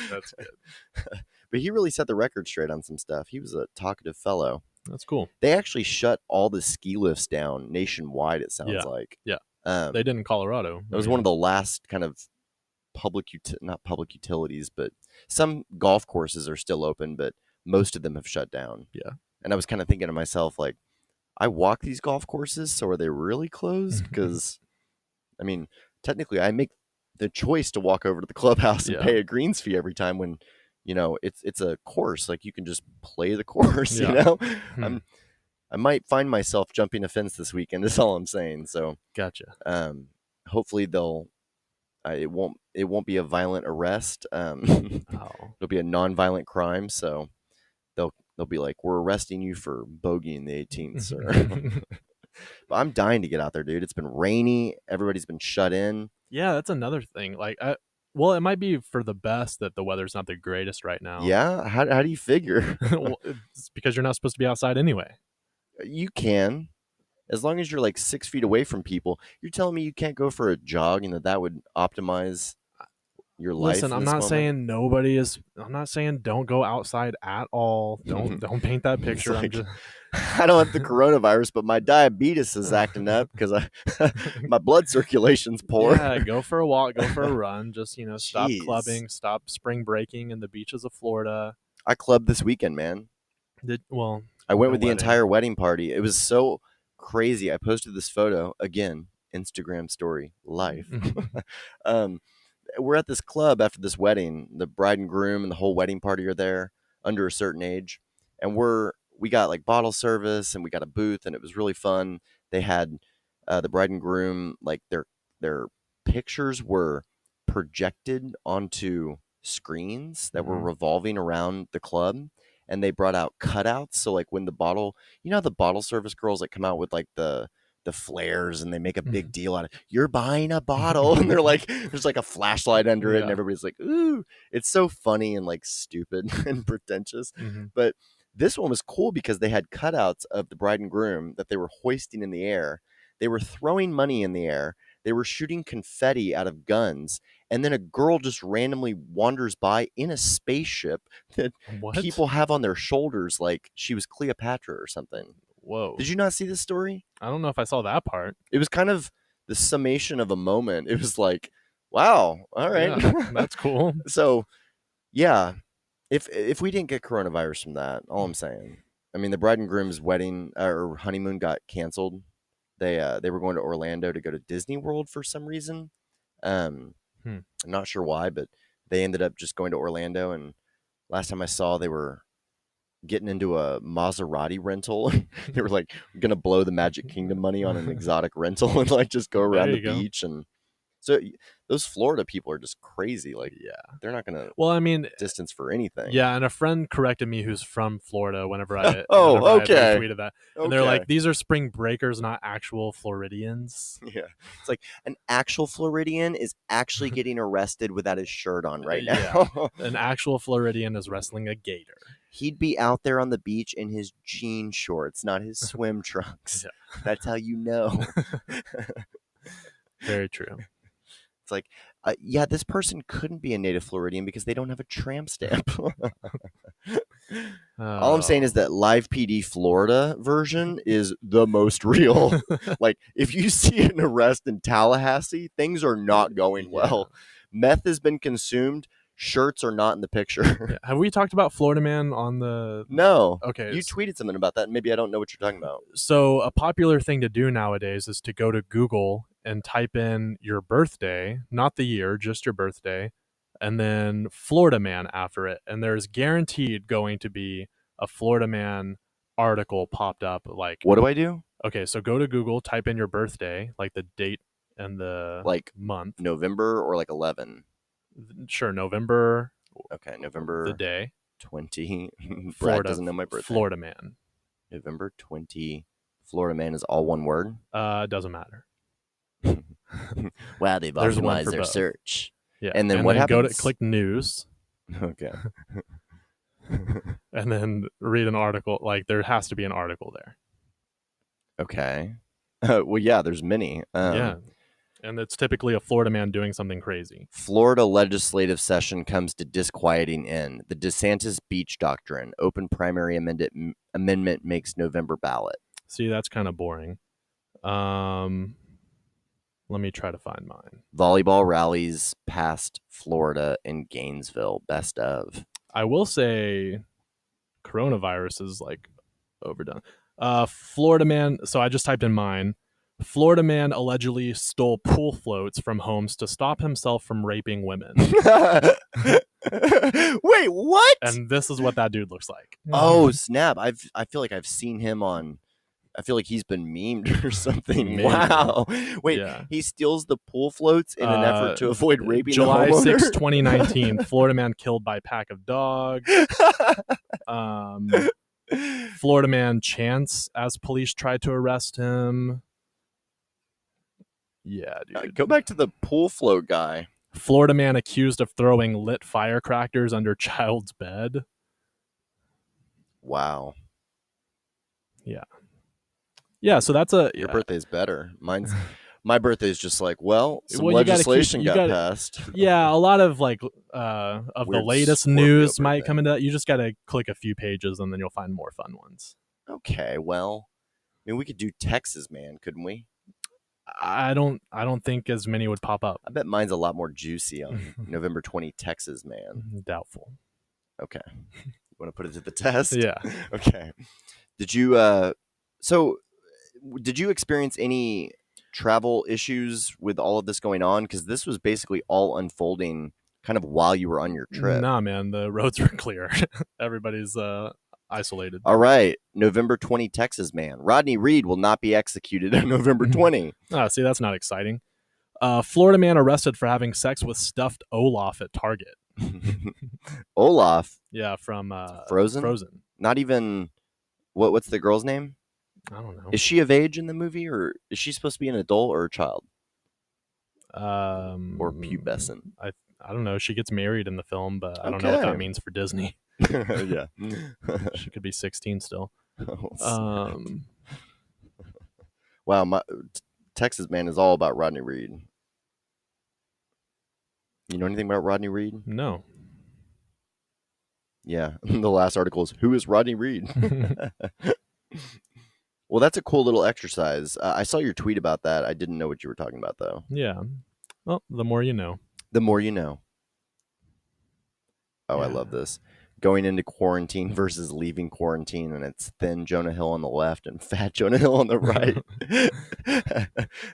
That's good. But he really set the record straight on some stuff. He was a talkative fellow. That's cool. They actually shut all the ski lifts down nationwide, it sounds like. Yeah. They did in Colorado. It was one of the last kind of not public utilities, but some golf courses are still open, but most of them have shut down. Yeah. And I was kind of thinking to myself, like, I walk these golf courses, so are they really closed? Because, I mean, technically I make the choice to walk over to the clubhouse and pay a greens fee every time when, it's a course. Like, you can just play the course, I might find myself jumping a fence this weekend, is all I'm saying. So gotcha. Hopefully it won't be a violent arrest. It'll be a non-violent crime. So they'll be like, we're arresting you for bogeying the 18th, sir. But I'm dying to get out there, dude. It's been rainy. Everybody's been shut in. Yeah, that's another thing. Like, well, it might be for the best that the weather's not the greatest right now. Yeah? How do you figure? Well, it's because you're not supposed to be outside anyway. You can. As long as you're like 6 feet away from people. You're telling me you can't go for a jog and that would optimize your life? Listen, I'm not saying I'm not saying don't go outside at all. Don't paint that picture. Like, I'm just... I don't have the coronavirus, but my diabetes is acting up because my blood circulation's poor. Yeah, go for a walk, go for a run. Just, stop clubbing, stop spring breaking in the beaches of Florida. I clubbed this weekend, man. I went with the entire wedding party. It was so crazy. I posted this photo again, Instagram story, life. We're at this club after this wedding. The bride and groom and the whole wedding party are there under a certain age. And we got like bottle service and we got a booth and it was really fun. They had the bride and groom, like their pictures were projected onto screens that were revolving around the club. And they brought out cutouts. So like when the bottle service girls that come out with like the flares and they make a big deal out of it. You're buying a bottle. And they're like, there's like a flashlight under it and everybody's like, ooh, it's so funny and like stupid and pretentious. But this one was cool because they had cutouts of the bride and groom that they were hoisting in the air. They were throwing money in the air. They were shooting confetti out of guns. And then a girl just randomly wanders by in a spaceship that people have on their shoulders like she was Cleopatra or something. Whoa. Did you not see this story? I don't know if I saw that part. It was kind of the summation of a moment. It was like, wow, all right. Yeah, that's cool. So, yeah, if we didn't get coronavirus from that, all I'm saying. I mean, the bride and groom's wedding or honeymoon got canceled. They were going to Orlando to go to Disney World for some reason. I'm not sure why, but they ended up just going to Orlando. And last time I saw, they were getting into a Maserati rental. They were like going to blow the Magic Kingdom money on an exotic rental and like just go around the beach. And so those Florida people are just crazy. Like, they're not going to distance for anything. Yeah, and a friend corrected me who's from Florida whenever I okay. I tweeted that. And they're like, these are spring breakers, not actual Floridians. Yeah. It's like an actual Floridian is actually getting arrested without his shirt on right now. Yeah. An actual Floridian is wrestling a gator. He'd be out there on the beach in his jean shorts, not his swim trunks. Yeah. That's how you know. Very true. It's like, this person couldn't be a native Floridian because they don't have a tramp stamp. All I'm saying is that Live PD Florida version is the most real. Like, if you see an arrest in Tallahassee, things are not going well. Meth has been consumed. Shirts are not in the picture. Yeah. Have we talked about Florida Man on the... No. Okay. You tweeted something about that. Maybe I don't know what you're talking about. So a popular thing to do nowadays is to go to Google and type in your birthday, not the year, just your birthday, and then Florida Man after it. And there's guaranteed going to be a Florida Man article popped up. Like, what do I do? Okay, so go to Google, type in your birthday, like the date and the month. November or like 11? Sure, November. Okay, November. The day. 20. Florida doesn't know my birthday. Florida Man. November 20. Florida Man is all one word? Doesn't matter. Wow, they've optimized their search. Yeah. And then what happens? Go to click news. Okay. And then read an article. Like, there has to be an article there. Okay. Well, yeah, there's many. Yeah. And it's typically a Florida man doing something crazy. Florida legislative session comes to disquieting end. The DeSantis beach doctrine. Open primary amendment makes November ballot. See, that's kind of boring. Let me try to find mine. Volleyball rallies past Florida in Gainesville. Best of. I will say coronavirus is like overdone. Florida man. So I just typed in mine. Florida man allegedly stole pool floats from homes to stop himself from raping women. Wait, what? And this is what that dude looks like. Oh, snap. I feel like I've seen him on. I feel like he's been memed or something. Maybe. Wow. Wait, Yeah. He steals the pool floats in an effort to avoid raping July the homeowner? 6, 2019, Florida man killed by pack of dogs. Florida man chants as police tried to arrest him. Yeah, dude. Go back to the pool float guy. Florida man accused of throwing lit firecrackers under child's bed. Wow. Yeah, so that's a... Your birthday's better. My birthday's just like, well, some Well, you gotta legislation keep- you got gotta- passed. Yeah, a lot of like of the Weird latest Scorpio news might birthday. come into that. You just got to click a few pages and then you'll find more fun ones. Okay, well, I mean, we could do Texas, man, couldn't we? I don't think as many would pop up. I bet mine's a lot more juicy on November 20, Texas, man. Doubtful. Okay. You want to put it to the test? Yeah. Okay. Did you did you experience any travel issues with all of this going on? Because this was basically all unfolding kind of while you were on your trip. Nah, man, the roads were clear. Everybody's isolated. All right. November 20, Texas, man. Rodney Reed will not be executed on November 20. See, that's not exciting. Florida man arrested for having sex with stuffed Olaf at Target. Olaf. Yeah, from Frozen? Frozen. Not even what's the girl's name? I don't know. Is she of age in the movie, or is she supposed to be an adult or a child? Or pubescent? I don't know. She gets married in the film, but I don't know what Okay. that means for Disney. Yeah. She could be 16 still. Oh, wow, Texas, man, is all about Rodney Reed. You know anything about Rodney Reed? No. Yeah. The last article is, who is Rodney Reed? Well, that's a cool little exercise. I saw your tweet about that. I didn't know what you were talking about, though. Yeah. Well, the more you know. The more you know. Oh, I Yeah. love this. Going into quarantine versus leaving quarantine, and it's thin Jonah Hill on the left and fat Jonah Hill on the right.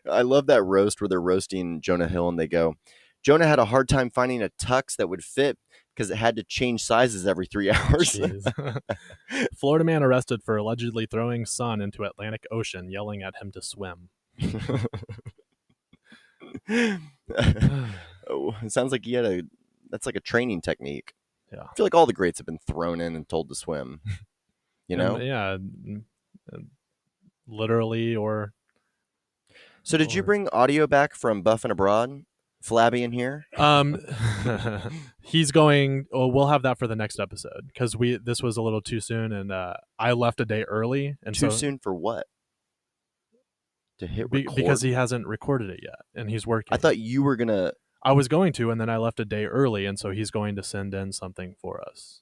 I love that roast where they're roasting Jonah Hill and they go, Jonah had a hard time finding a tux that would fit because it had to change sizes every 3 hours. Jeez. Florida man arrested for allegedly throwing son into Atlantic Ocean, yelling at him to swim. Oh, it sounds like that's like a training technique. Yeah. I feel like all the greats have been thrown in and told to swim. You know? Yeah. Literally or... So did you bring audio back from Buff and Abroad? Flabby in here? He's going... Oh, we'll have that for the next episode because this was a little too soon and I left a day early. And Too so, soon for what? To hit record? because he hasn't recorded it yet and he's working. I thought you were going to... I was going to, and then I left a day early, and so he's going to send in something for us.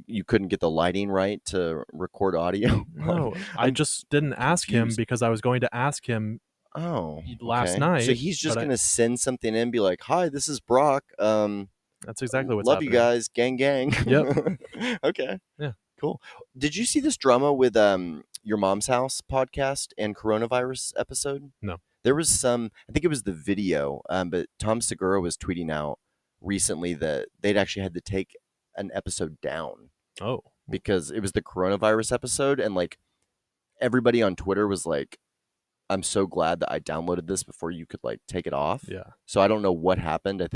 You couldn't get the lighting right to record audio? No, I I'm just didn't ask him confused. because I was going to ask him last okay. night. So he's just but going to send something in and be like, hi, this is Brock. That's exactly what's Love happening. you guys. Gang, gang. Yep. Okay. Yeah. Cool. Did you see this drama with Your Mom's House podcast and coronavirus episode? No. There was I think it was the video, but Tom Segura was tweeting out recently that they'd actually had to take an episode down Oh. because it was the coronavirus episode, and like everybody on Twitter was like, I'm so glad that I downloaded this before you could like take it off. Yeah. So I don't know what happened. I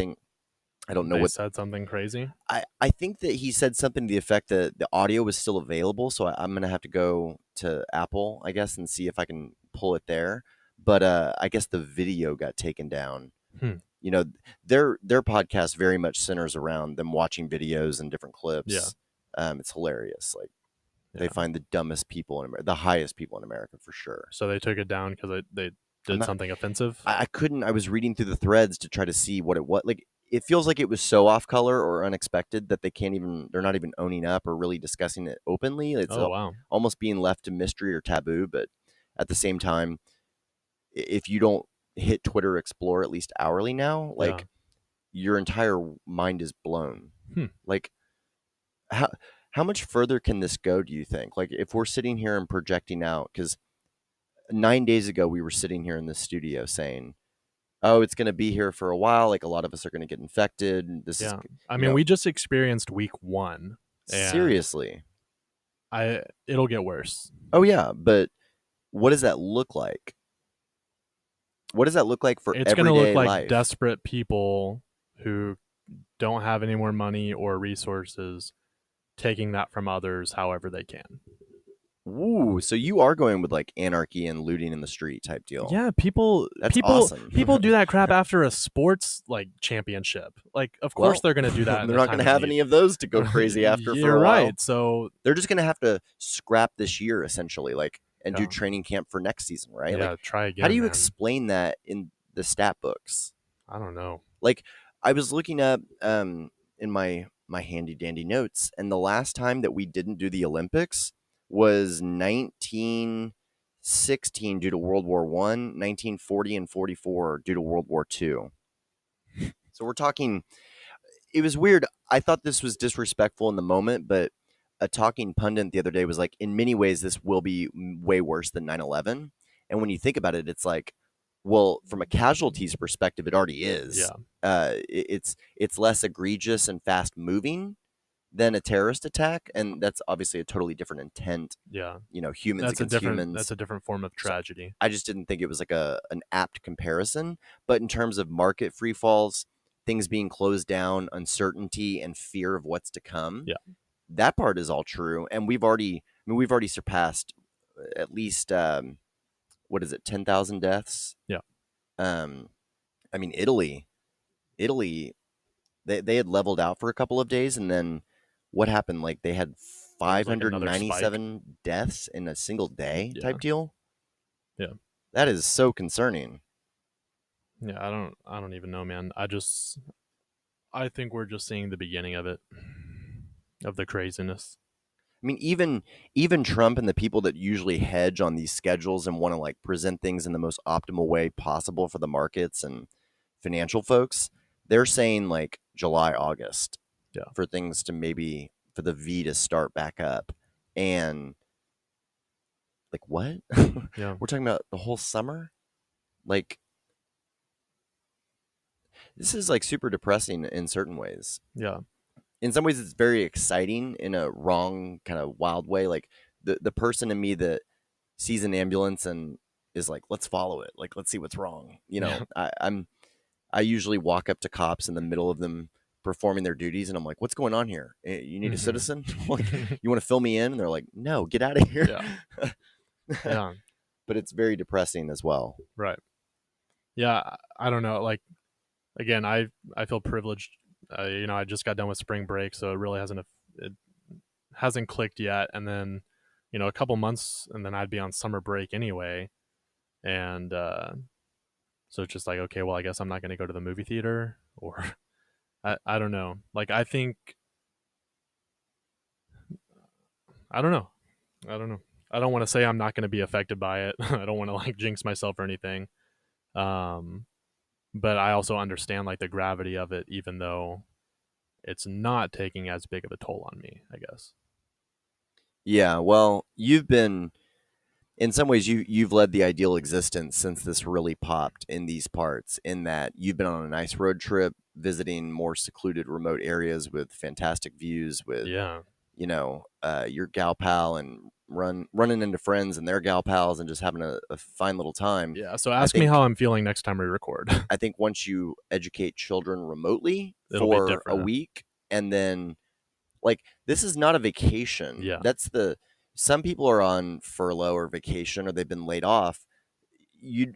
don't know They what said something crazy. I think that he said something to the effect that the audio was still available, so I'm gonna have to go to Apple, I guess, and see if I can pull it there. But I guess the video got taken down. You know, their podcast very much centers around them watching videos and different clips. Yeah. It's hilarious. Like they Yeah. find the dumbest people in America, the highest people in America for sure. So they took it down because they did something offensive. I couldn't. I was reading through the threads to try to see what it was. Like, it feels like it was so off color or unexpected that they're not even owning up or really discussing it openly. It's Oh wow. almost being left to mystery or taboo. But at the same time, if you don't hit Twitter Explore at least hourly now, Yeah. like, your entire mind is blown. Like, how much further can this go, do you think? Like, if we're sitting here and projecting out, because 9 days ago we were sitting here in the studio saying, oh, it's going to be here for a while. Like, a lot of us are going to get infected. This is, I mean, we just experienced week 1. Seriously. It'll get worse. Oh yeah, but what does that look like? What does that look like for It's everyday going to look like life? desperate people who don't have any more money or resources taking that from others however they can. Ooh, so you are going with like anarchy and looting in the street type deal. Yeah, people awesome. People do that crap after a sports like championship. Like, of course they're going to do that. They're not going to have any of those to go crazy after. You're for a while. right. So they're just going to have to scrap this year essentially, like, and do training camp for next season, right? Yeah, like, try again. How do you man. explain that in the stat books? I don't know. Like, I was looking up in my handy dandy notes, and the last time that we didn't do the Olympics was 1916 due to World War I, 1940 and 44 due to World War II. So we're talking, it was weird. I thought this was disrespectful in the moment, but a talking pundit the other day was like, in many ways, this will be way worse than 9/11. And when you think about it, it's like, well, from a casualties perspective, it already is. Yeah. It's less egregious and fast moving than a terrorist attack, and that's obviously a totally different intent. Yeah, humans that's against humans. That's a different form of tragedy. So I just didn't think it was like an apt comparison. But in terms of market free falls, things being closed down, uncertainty, and fear of what's to come, that part is all true. And we've already surpassed at least 10,000 deaths. Yeah. I mean, Italy, they had leveled out for a couple of days, and then what happened? Like, they had 597 deaths in a single day type deal. Yeah. That is so concerning. Yeah, I don't even know, man. I think we're just seeing the beginning of it, of the craziness. I mean, even Trump and the people that usually hedge on these schedules and want to like present things in the most optimal way possible for the markets and financial folks, they're saying like July, August, for things to maybe, for the V to start back up. And like, what? Yeah. We're talking about the whole summer? Like, this is like super depressing in certain ways. Yeah. In some ways, it's very exciting in a wrong kind of wild way. Like, the person in me that sees an ambulance and is like, let's follow it. Like, let's see what's wrong. I usually walk up to cops in the middle of them performing their duties, and I'm like, what's going on here? You need a citizen? Like, you want to fill me in? And they're like, no, get out of here. Yeah. Yeah. But it's very depressing as well. Right. Yeah, I don't know. Like, again, I feel privileged. I just got done with spring break, so it really hasn't clicked yet. And then, a couple months, and then I'd be on summer break anyway. And so it's just like, okay, well, I guess I'm not going to go to the movie theater, or I don't know. Like, I think, I don't know. I don't want to say I'm not going to be affected by it. I don't want to like jinx myself or anything. But I also understand like the gravity of it, even though it's not taking as big of a toll on me, I guess. Yeah, well, you've been, in some ways, you've led the ideal existence since this really popped in these parts, in that you've been on a nice road trip, visiting more secluded remote areas with fantastic views, with your gal pal, and running into friends and their gal pals, and just having a fine little time. Yeah, so ask me how I'm feeling next time we record. I think once you educate children remotely It'll for a week, and then, like, this is not a vacation. Yeah. Some people are on furlough or vacation, or they've been laid off.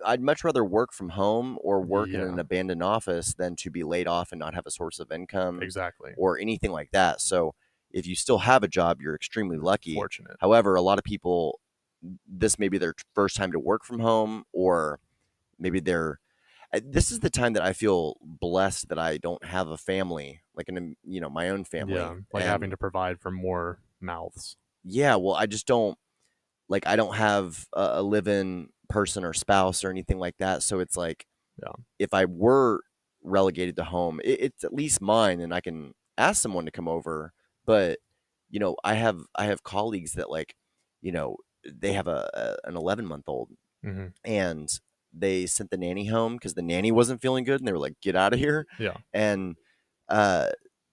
I'd much rather work from home or work in an abandoned office than to be laid off and not have a source of income. Exactly. Or anything like that. So if you still have a job, you're extremely lucky. Fortunate. However, a lot of people, this may be their first time to work from home, or maybe they're. This is the time that I feel blessed that I don't have a family, like my own family, Yeah, like having to provide for more mouths. yeah. Well, I just don't like. I don't have a live-in person or spouse or anything like that. So it's like, Yeah, if I were relegated to home, it's at least mine, and I can ask someone to come over. But I have colleagues that like, they have an 11-month-old, hmm and they sent the nanny home because the nanny wasn't feeling good, and they were like, "Get out of here!" yeah, And uh,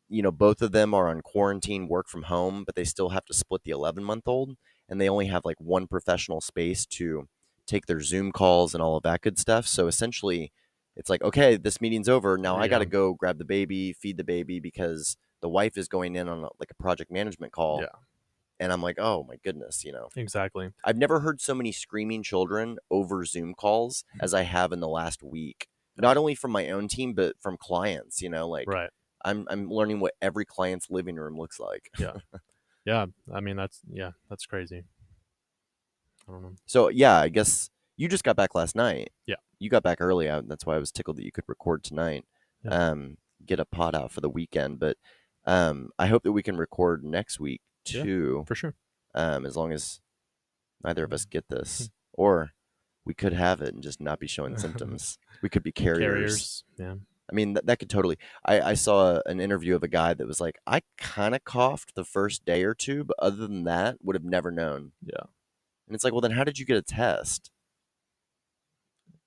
both of them are on quarantine, work from home, but they still have to split the 11-month-old, and they only have like one professional space to take their Zoom calls and all of that good stuff. So essentially, it's like, okay, this meeting's over. Now I got yeah, to go grab the baby, feed the baby, because the wife is going in on like a project management call. yeah, And I'm like, oh my goodness, exactly. I've never heard so many screaming children over Zoom calls as I have in the last week. Yeah. Not only from my own team, but from clients. Like Right. I'm learning what every client's living room looks like. Yeah. Yeah. I mean, that's crazy. I don't know. So yeah, I guess you just got back last night. Yeah. You got back early. That's why I was tickled that you could record tonight. Yeah. Get a pod out for the weekend, but I hope that we can record next week too. For sure. As long as neither of us get this, or we could have it and just not be showing symptoms. We could be carriers. Yeah. I mean, that could totally. I saw an interview of a guy that was like, I kind of coughed the first day or two, but other than that, would have never known. Yeah. And it's like, well, then how did you get a test?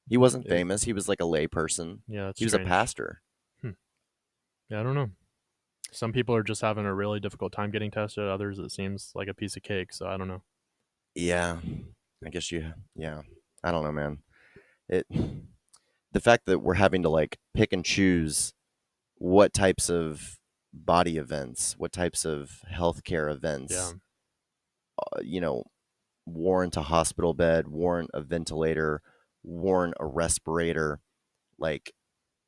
He wasn't famous. He was like a lay person. Yeah. He was a pastor. Yeah. I don't know. Some people are just having a really difficult time getting tested. Others, it seems like a piece of cake. So I don't know. Yeah. I guess yeah. I don't know, man. The fact that we're having to like pick and choose what types of body events, what types of healthcare events, warrant a hospital bed, warrant a ventilator, warrant a respirator, like,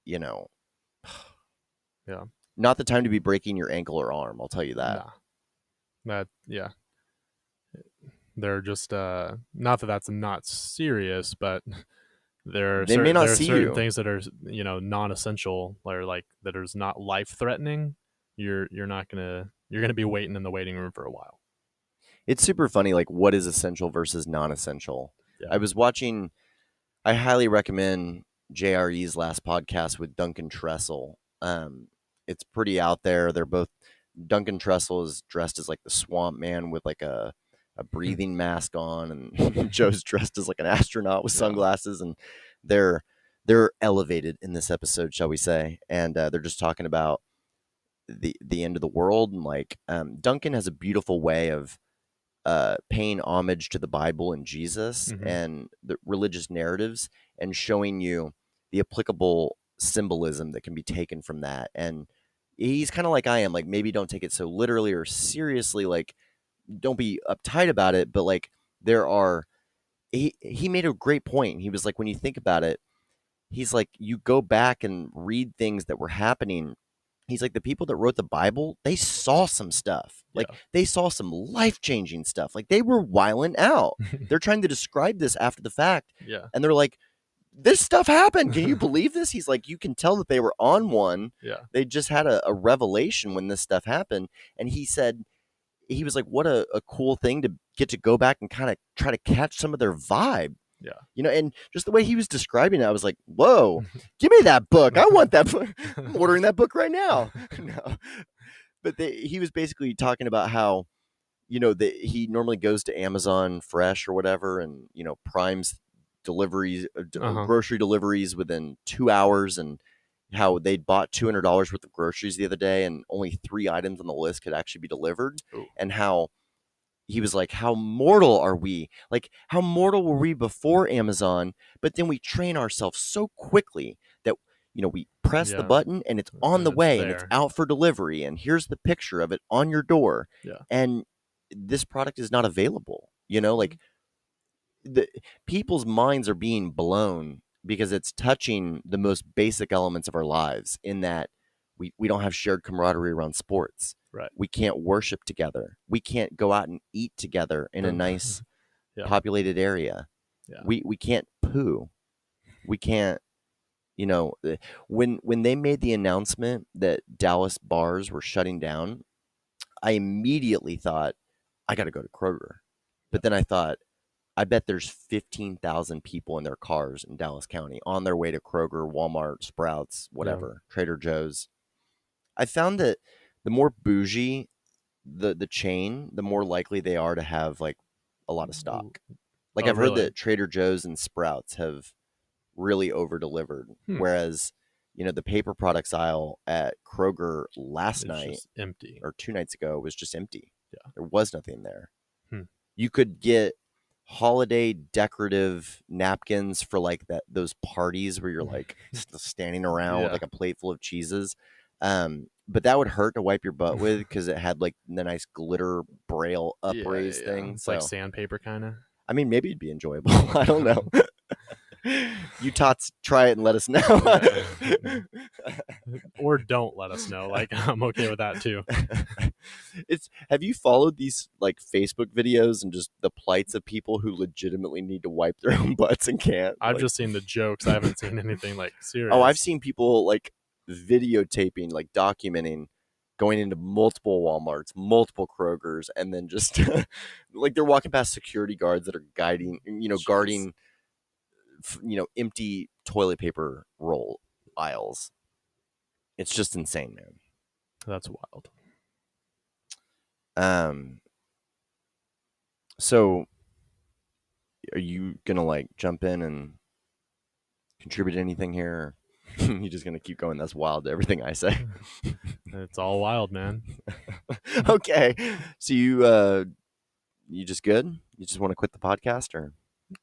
Yeah. not the time to be breaking your ankle or arm. I'll tell you that. Nah. Yeah. They're just not that that's not serious, but there They may not there are see certain you. things that are non-essential or like that is not life-threatening. You're gonna be waiting in the waiting room for a while. It's super funny, like what is essential versus non-essential. Yeah. I highly recommend JRE's last podcast with Duncan Trussell. It's pretty out there. Duncan Trussell is dressed as like the swamp man with like a breathing mask on, and Joe's dressed as like an astronaut with sunglasses, and they're elevated in this episode, shall we say. And they're just talking about the end of the world, and like Duncan has a beautiful way of paying homage to the Bible and Jesus and the religious narratives, and showing you the applicable symbolism that can be taken from that. And he's kind of like I am, like maybe don't take it so literally or seriously, like don't be uptight about it, but like he made a great point. He was like, when you think about it, he's like, you go back and read things that were happening. He's like, the people that wrote the Bible, they saw some stuff. Like they saw some life-changing stuff. Like they were wilding out. They're trying to describe this after the fact. Yeah. And they're like, this stuff happened. Can you believe this? He's like, you can tell that they were on one. Yeah. They just had a revelation when this stuff happened. And he said, he was like, what a cool thing to get to go back and kind of try to catch some of their vibe. Yeah. And just the way he was describing it, I was like, whoa, give me that book. I want that book. I'm ordering that book right now. No. But he was basically talking about how, he normally goes to Amazon Fresh or whatever, and, primes deliveries, grocery deliveries within 2 hours, and how they'd bought $200 worth of groceries the other day, and only 3 items on the list could actually be delivered. Ooh. And how he was like, how mortal are we? Like, how mortal were we before Amazon? But then we train ourselves so quickly that, we press the button and it's on the way and it's out for delivery. And here's the picture of it on your door. Yeah. And this product is not available. Like the people's minds are being blown because it's touching the most basic elements of our lives, in that we don't have shared camaraderie around sports. Right. We can't worship together. We can't go out and eat together in a nice populated area. Yeah. We can't poo. We can't, you know, when they made the announcement that Dallas bars were shutting down, I immediately thought I got to go to Kroger. But then I thought, I bet there's 15,000 people in their cars in Dallas County on their way to Kroger, Walmart, Sprouts, Yeah. whatever, Trader Joe's. I found that the more bougie the chain, the more likely they are to have like a lot of stock. Like Oh, I've heard really? that Trader Joe's and Sprouts have really over delivered, whereas the paper products aisle at Kroger last It's night just empty. or 2 nights ago was just empty. Yeah. There was nothing there. Hmm. You could get holiday decorative napkins for like those parties where you're like standing around with Yeah. like a plate full of cheeses. But that would hurt to wipe your butt with because it had like the nice glitter braille upraised thing. It's So like sandpaper kind of. I mean, maybe it'd be enjoyable. I don't know. You tots try it and let us know. Or don't let us know. Like, I'm okay with that too. Have you followed these like Facebook videos and just the plights of people who legitimately need to wipe their own butts and can't? I've just seen the jokes. I haven't seen anything like serious. Oh, I've seen people like videotaping, like documenting going into multiple Walmarts, multiple Krogers, and then just like they're walking past security guards that are guarding empty toilet paper roll aisles. It's just insane, man. That's wild. So are you gonna like jump in and contribute anything here? Or you just gonna keep going? That's wild to everything I say. It's all wild, man. Okay. So you just good? You just want to quit the podcast, or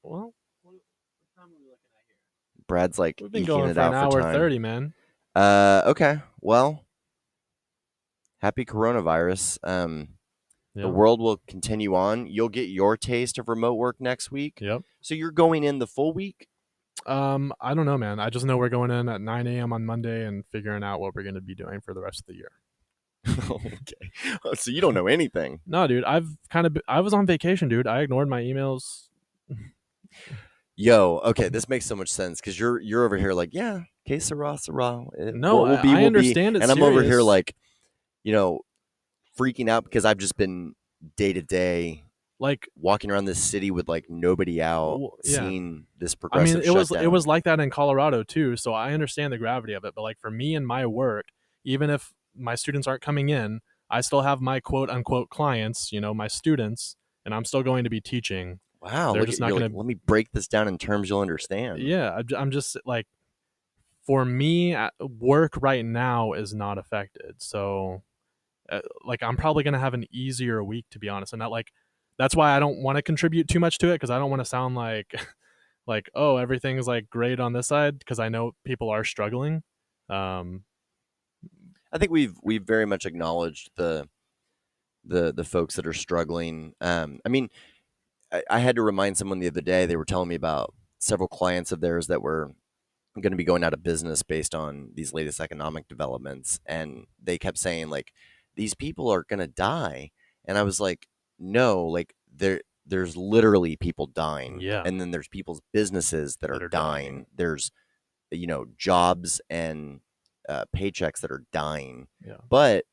Well, what time are we looking at here? Brad's like We've been eking going it for an out for hour time. 30, man. Okay. Well, happy coronavirus. The world will continue on. You'll get your taste of remote work next week. Yep. So you're going in the full week? I don't know, man. I just know we're going in at 9 a.m. on Monday and figuring out what we're going to be doing for the rest of the year. Okay. So you don't know anything. No, dude. I was on vacation, dude. I ignored my emails. Yo, okay, this makes so much sense because you're over here like, yeah, que sera, sera. No, what will be, I will understand be. it's And I'm over here serious. like, freaking out because I've just been day to day, like walking around this city with like nobody out, seeing this progressive shutdown. it was like that in Colorado too. So I understand the gravity of it. But like for me and my work, even if my students aren't coming in, I still have my quote unquote clients, my students, and I'm still going to be teaching. Wow, they're just not going to. Let me break this down in terms you'll understand. Yeah, I'm just like, for me, work right now is not affected. So, like, I'm probably going to have an easier week, to be honest. And that's why I don't want to contribute too much to it, because I don't want to sound like, like, oh, everything's like great on this side, because I know people are struggling. I think we've very much acknowledged the folks that are struggling. I mean, I had to remind someone the other day. They were telling me about several clients of theirs that were going to be going out of business based on these latest economic developments, and they kept saying like, these people are going to die. And I was like, no, like there's literally people dying. Yeah. And then there's people's businesses that are dying. There's jobs and paychecks that are dying. Yeah. But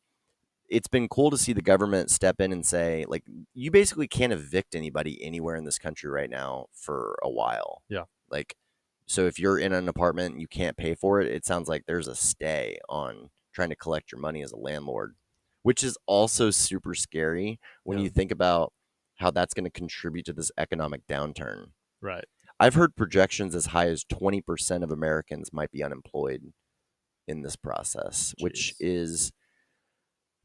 it's been cool to see the government step in and say, like, you basically can't evict anybody anywhere in this country right now for a while. Yeah. Like, so if you're in an apartment and you can't pay for it, it sounds like there's a stay on trying to collect your money as a landlord, which is also super scary when you think about how that's going to contribute to this economic downturn. Right. I've heard projections as high as 20% of Americans might be unemployed in this process, which is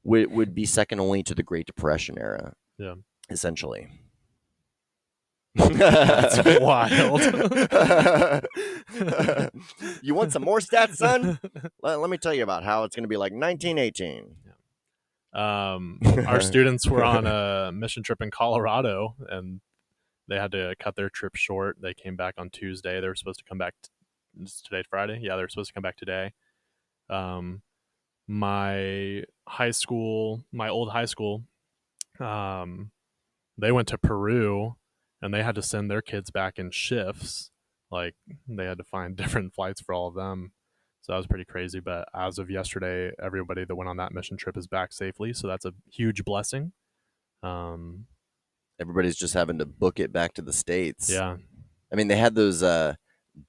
would be second only to the Great Depression era. Yeah. Essentially. That's wild. You want some more stats, son? Let me tell you about how it's going to be like 1918. Our students were on a mission trip in Colorado, and they had to cut their trip short. They came back on Tuesday. They were supposed to come back. Today's Friday. Yeah, they were supposed to come back today. My old high school, they went to Peru, and they had to send their kids back in shifts Like they had to find different flights for all of them. So that was pretty crazy. But as of yesterday, everybody that went on that mission trip is back safely. So that's a huge blessing. Everybody's just having to book it back to the States. Yeah. I mean, they had those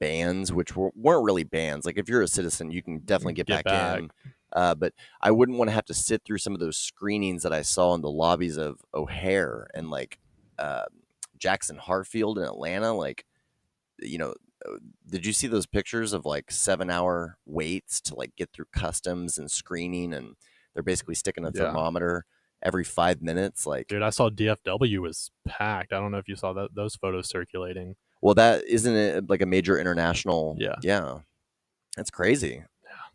bans, which weren't really bans. Like, if you're a citizen, you can definitely get back in. But I wouldn't want to have to sit through some of those screenings that I saw in the lobbies of O'Hare and like Jackson Hartfield in Atlanta. Like, did you see those pictures of like 7-hour waits to like get through customs and screening? And they're basically sticking a thermometer every 5 minutes. Like, dude, I saw DFW was packed. I don't know if you saw those photos circulating. Well, that isn't it like a major international? Yeah, that's crazy.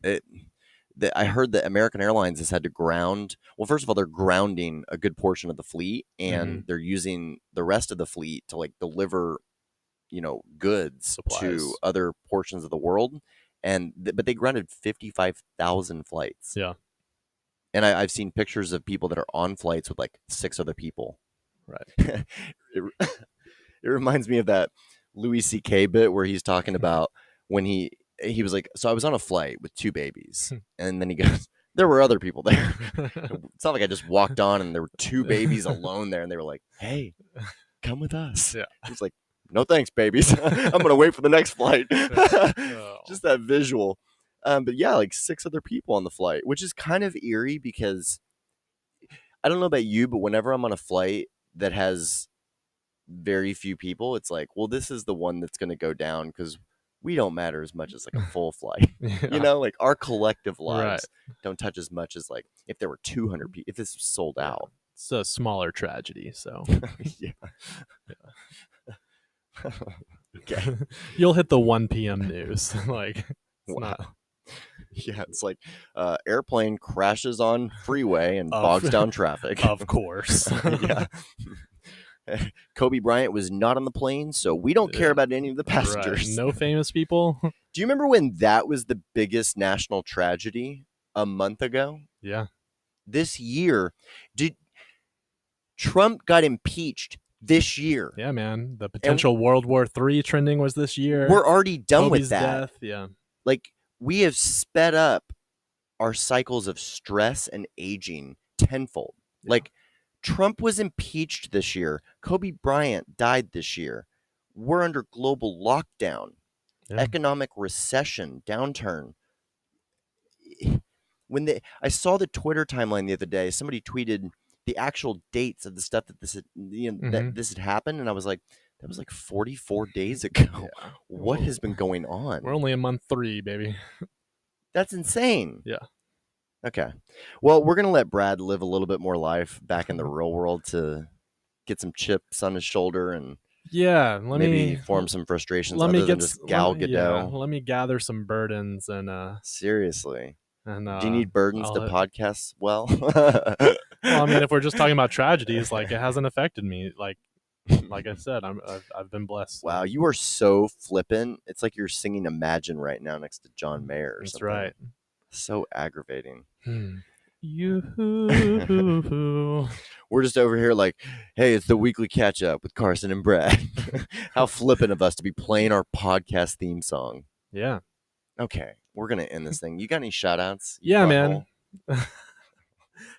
Yeah. I heard that American Airlines has had to ground. Well, first of all, they're grounding a good portion of the fleet, and they're using the rest of the fleet to like deliver, goods supplies to other portions of the world. But they grounded 55,000 flights. Yeah, and I've seen pictures of people that are on flights with like 6 other people. Right. It reminds me of that Louis C.K. bit where he's talking about when he was like, so I was on a flight with 2 babies. And then he goes, there were other people there. It's not like I just walked on and there were 2 babies alone there. And they were like, hey, come with us. Yeah. He's like, no thanks, babies. I'm going to wait for the next flight. Just that visual. But yeah, like 6 other people on the flight, which is kind of eerie because I don't know about you, but whenever I'm on a flight that has very few people, it's like, well, this is the one that's going to go down because we don't matter as much as like a full flight. Like our collective lives don't touch as much as like if there were 200 people, if this was sold out. It's a smaller tragedy, so yeah. Okay. You'll hit the 1 p.m. news. Like, it's not. Yeah, it's like airplane crashes on freeway and bogs down traffic. Of course. Yeah. Kobe Bryant was not on the plane, so we don't care about any of the passengers. Right. No famous people. Do you remember when that was the biggest national tragedy a month ago? Yeah. This year, Trump got impeached this year. Yeah, man. The potential World War III trending was this year. We're already done Kobe's with that. Death. Yeah. Like, we have sped up our cycles of stress and aging tenfold. Yeah. Like, Trump was impeached this year. Kobe Bryant died this year. We're under global lockdown, economic recession, downturn. I saw the Twitter timeline the other day, somebody tweeted the actual dates of the stuff that this had, that this had happened, and I was like, that was like 44 days ago. Yeah. What has been going on? We're only in month 3, baby. That's insane. Yeah. Okay. Well, we're going to let Brad live a little bit more life back in the real world to get some chips on his shoulder and maybe form some frustrations other than just Gal Gadot. Yeah, let me gather some burdens and seriously. And do you need burdens to podcast well? Well, I mean, if we're just talking about tragedies, like it hasn't affected me. Like I said, I've been blessed. Wow, you are so flippant. It's like you're singing Imagine right now next to John Mayer. That's right. So aggravating. You. We're just over here like, hey, it's the weekly catch up with Carson and Brad. How flippant of us to be playing our podcast theme song. Yeah. Okay, we're gonna end this thing. You got any shout outs? Yeah, man.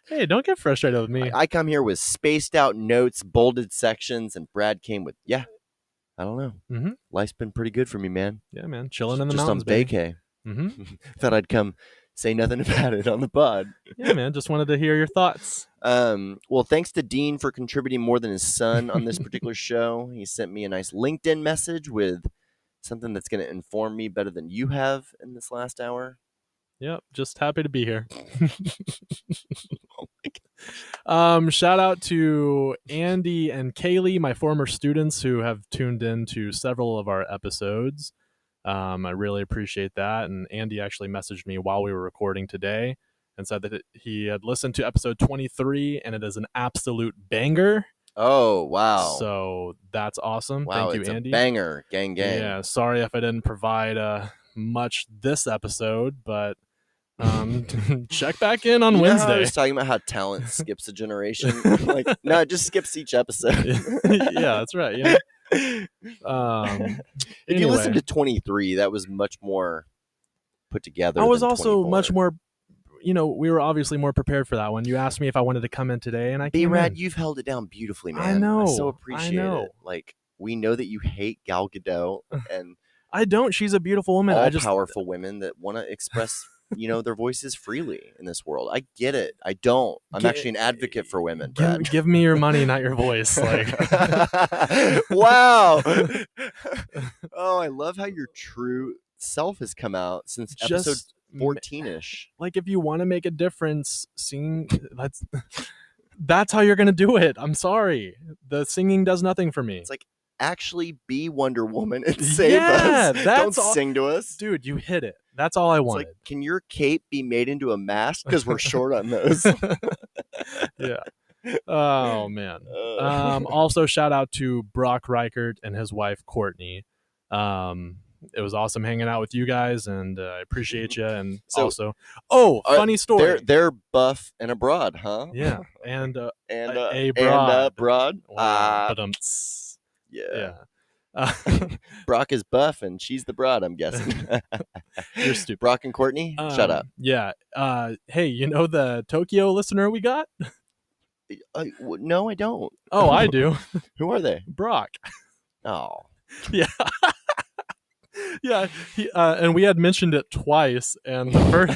Hey, don't get frustrated with me. I come here with spaced out notes, bolded sections, and Brad came with, I don't know. Mm-hmm. Life's been pretty good for me, man. Yeah, man. Chilling in the mountains, just on vacay. Mm-hmm. Thought I'd come say nothing about it on the pod. Yeah, man. Just wanted to hear your thoughts. Well, thanks to Dean for contributing more than his son on this particular show. He sent me a nice LinkedIn message with something that's going to inform me better than you have in this last hour. Yep, just happy to be here. Oh my God. Shout out to Andy and Kaylee, my former students who have tuned in to several of our episodes. I really appreciate that. And Andy actually messaged me while we were recording today and said that he had listened to episode 23 and it is an absolute banger. Oh, wow. So that's awesome. Wow, Thank you, it's Andy. A banger. Gang. Yeah, sorry if I didn't provide much this episode, but check back in on Wednesday. How I was talking about how talent skips a generation. Like, no, it just skips each episode. Yeah, that's right. Yeah. If you listen Anyway. to 23, that was much more put together. I was than also 24. much more, we were obviously more prepared for that one. You asked me if I wanted to come in today, and I came B-Rad, in. you've held it down beautifully, man. I know. so appreciate I know. it. Like, we know that you hate Gal Gadot and I don't. She's a beautiful woman. all powerful women that want to express, their voices freely in this world. I get it. I don't. I'm actually an advocate for women, Brad. Give me your money, not your voice. Like, wow. Oh, I love how your true self has come out since episode just 14-ish. like, if you want to make a difference, sing. That's how you're gonna do it. I'm sorry. The singing does nothing for me. It's like, actually be Wonder Woman and save us. Don't sing to us. Dude, you hit it. That's all I It's wanted. like, can your cape be made into a mask? Because we're short on those. Yeah. Oh, man. Also, shout out to Brock Reichert and his wife, Courtney. It was awesome hanging out with you guys, and I appreciate you. And funny story. They're buff and abroad, huh? Yeah. And a broad. broad. Yeah. Brock is buff and she's the broad, I'm guessing. You're stupid. Brock and Courtney, shut up. Yeah. Hey, the Tokyo listener we got? No, I don't. Oh, I do. Who are they? Brock. Oh. Yeah. Yeah, and we had mentioned it twice, and there's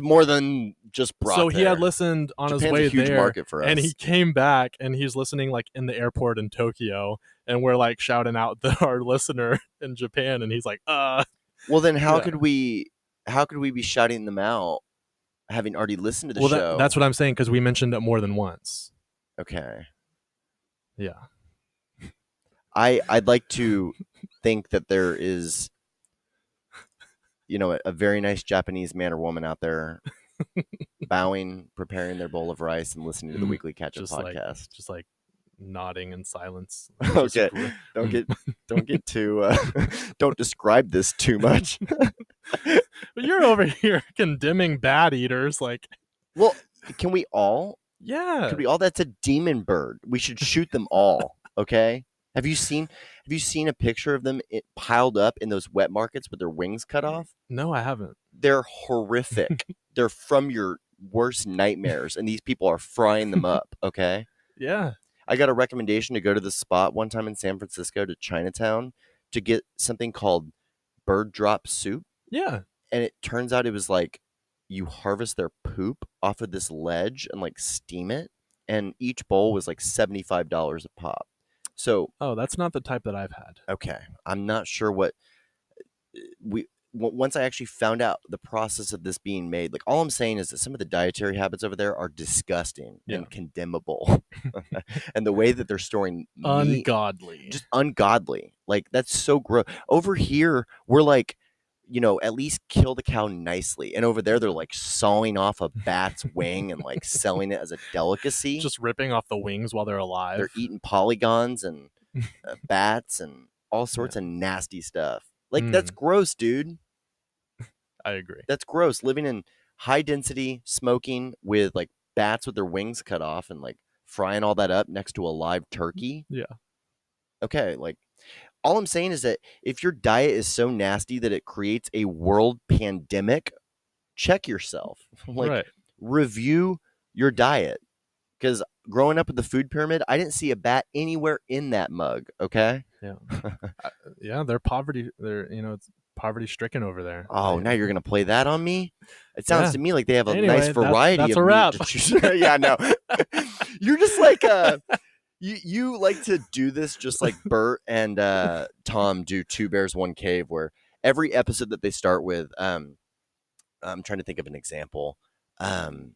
more than just Brock. So he had listened on Japan's his way a huge there, market for us. and he came back, and he's listening like in the airport in Tokyo, and we're like shouting out our listener in Japan, and he's like, Well, then how could we be shouting them out, having already listened to the show? That's what I'm saying, because we mentioned it more than once. Okay. Yeah. I'd like to think that there is, a very nice Japanese man or woman out there bowing, preparing their bowl of rice, and listening to the Weekly Catch-Up podcast. Just like nodding in silence. Okay. Don't get too. Don't describe this too much. But you're over here condemning bad eaters, like. Well, can we all? Yeah. Could we all? That's a demon bird. We should shoot them all. Okay. Have you seen a picture of them piled up in those wet markets with their wings cut off? No, I haven't. They're horrific. They're from your worst nightmares, and these people are frying them up, okay? Yeah. I got a recommendation to go to the spot one time in San Francisco, to Chinatown, to get something called bird drop soup. Yeah. And it turns out it was like you harvest their poop off of this ledge and like steam it, and each bowl was like $75 a pop. So, that's not the type that I've had. Okay, I'm not sure what once I actually found out the process of this being made. Like, all I'm saying is that some of the dietary habits over there are disgusting and condemnable, and the way that they're storing meat, just ungodly. Like, that's so gross. Over here, we're like, at least kill the cow nicely. And over there, they're like sawing off a bat's wing and like selling it as a delicacy. Just ripping off the wings while they're alive. They're eating polygons and bats and all sorts of nasty stuff. Like, that's gross, dude. I agree. That's gross. Living in high density, smoking with like bats with their wings cut off and like frying all that up next to a live turkey. Yeah. Okay, like, all I'm saying is that if your diet is so nasty that it creates a world pandemic, check yourself. Review your diet. Because growing up with the food pyramid, I didn't see a bat anywhere in that mug. Okay. Yeah. Yeah. They're poverty. It's poverty stricken over there. Oh, now you're gonna play that on me? It sounds to me like they have a Anyway, nice variety that's of a wrap. meat to choose. Yeah, no. You're just like you like to do this just like Bert and Tom do Two Bears, One Cave, where every episode that they start with, I'm trying to think of an example. And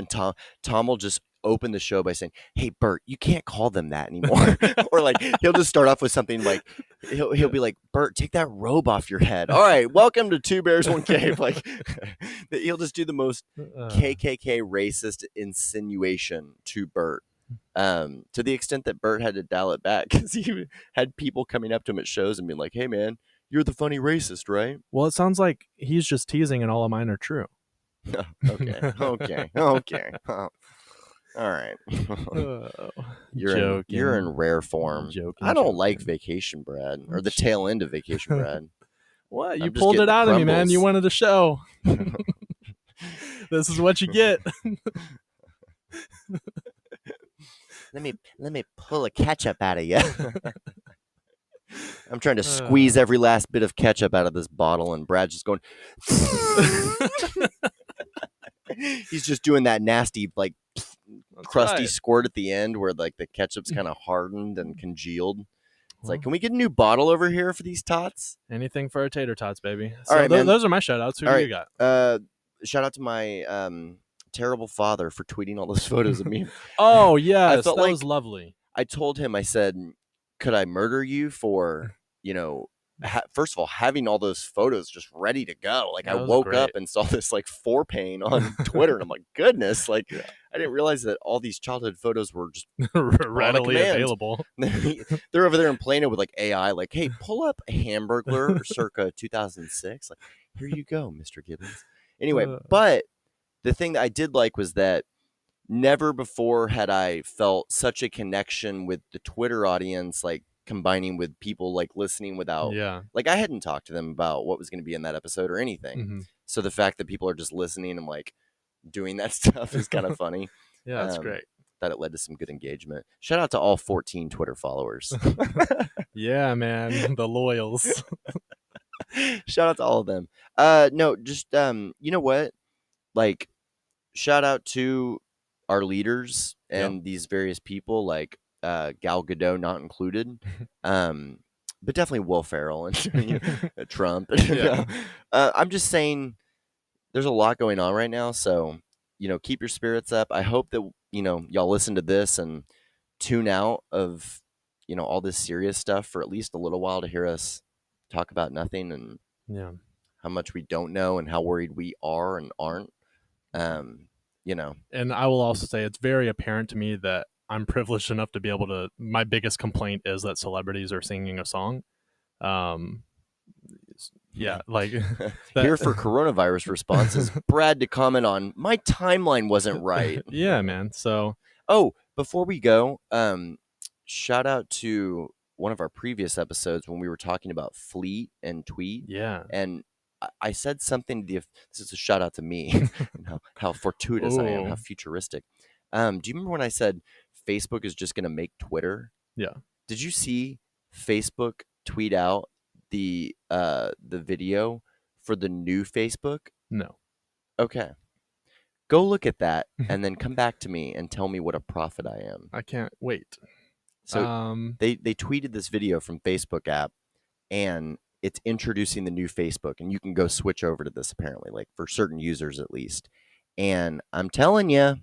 Tom will just open the show by saying, "Hey Bert, you can't call them that anymore." Or like he'll just start off with something like he'll be like, "Bert, take that robe off your head." All right, welcome to Two Bears, One Cave. Like he'll just do the most KKK racist insinuation to Bert. To the extent that Bert had to dial it back because he had people coming up to him at shows and being like, "Hey man, you're the funny racist, right?" Well, it sounds like he's just teasing and all of mine are true. Okay. All right. Oh, You're in rare form. I don't like Vacation Brad or the tail end of Vacation Brad. What? You I'm just pulled it getting out of me, man. You crumbles. wanted a show. This is what you get. Let me pull a ketchup out of you. I'm trying to squeeze every last bit of ketchup out of this bottle, and Brad's just going. He's just doing that nasty, like, crusty squirt at the end where, like, the ketchup's kind of hardened and congealed. It's like, can we get a new bottle over here for these tots? Anything for our tater tots, baby. All right, man. Those are my shout-outs. Who do you got? Shout out to my terrible father for tweeting all those photos of me. Oh, yes. That like was lovely. I told him, I said, could I murder you for, first of all, having all those photos just ready to go. Like, I woke up and saw this, like, forepain on Twitter, and I'm like, goodness, like, I didn't realize that all these childhood photos were just readily available. They're over there in Plano with, like, AI, like, hey, pull up Hamburglar circa 2006. Like, here you go, Mr. Gibbons. Anyway, but the thing that I did like was that never before had I felt such a connection with the Twitter audience, like, combining with people, like, listening without, like, I hadn't talked to them about what was going to be in that episode or anything. Mm-hmm. So the fact that people are just listening and, like, doing that stuff is kind of funny. Yeah, that's great. That it led to some good engagement. Shout out to all 14 Twitter followers. Yeah, man, the loyals. Shout out to all of them. No, just you know what? Like, shout out to our leaders and these various people, like Gal Gadot not included, but definitely Will Ferrell and Trump. I'm just saying, there's a lot going on right now, so keep your spirits up. I hope that y'all listen to this and tune out of all this serious stuff for at least a little while to hear us talk about nothing and how much we don't know and how worried we are and aren't. And I will also say it's very apparent to me that I'm privileged enough to be able to. My biggest complaint is that celebrities are singing a song. Like here for coronavirus responses, Brad to comment on my timeline wasn't right. Yeah, man. So, before we go, shout out to one of our previous episodes when we were talking about fleet and tweet. Yeah, and I said something. This is a shout out to me. how fortuitous I am. How futuristic. Do you remember when I said Facebook is just going to make Twitter? Yeah. Did you see Facebook tweet out the video for the new Facebook? No. Okay. Go look at that and then come back to me and tell me what a prophet I am. I can't wait. So they tweeted this video from Facebook app, and it's introducing the new Facebook, and you can go switch over to this apparently, like for certain users at least. And I'm telling you,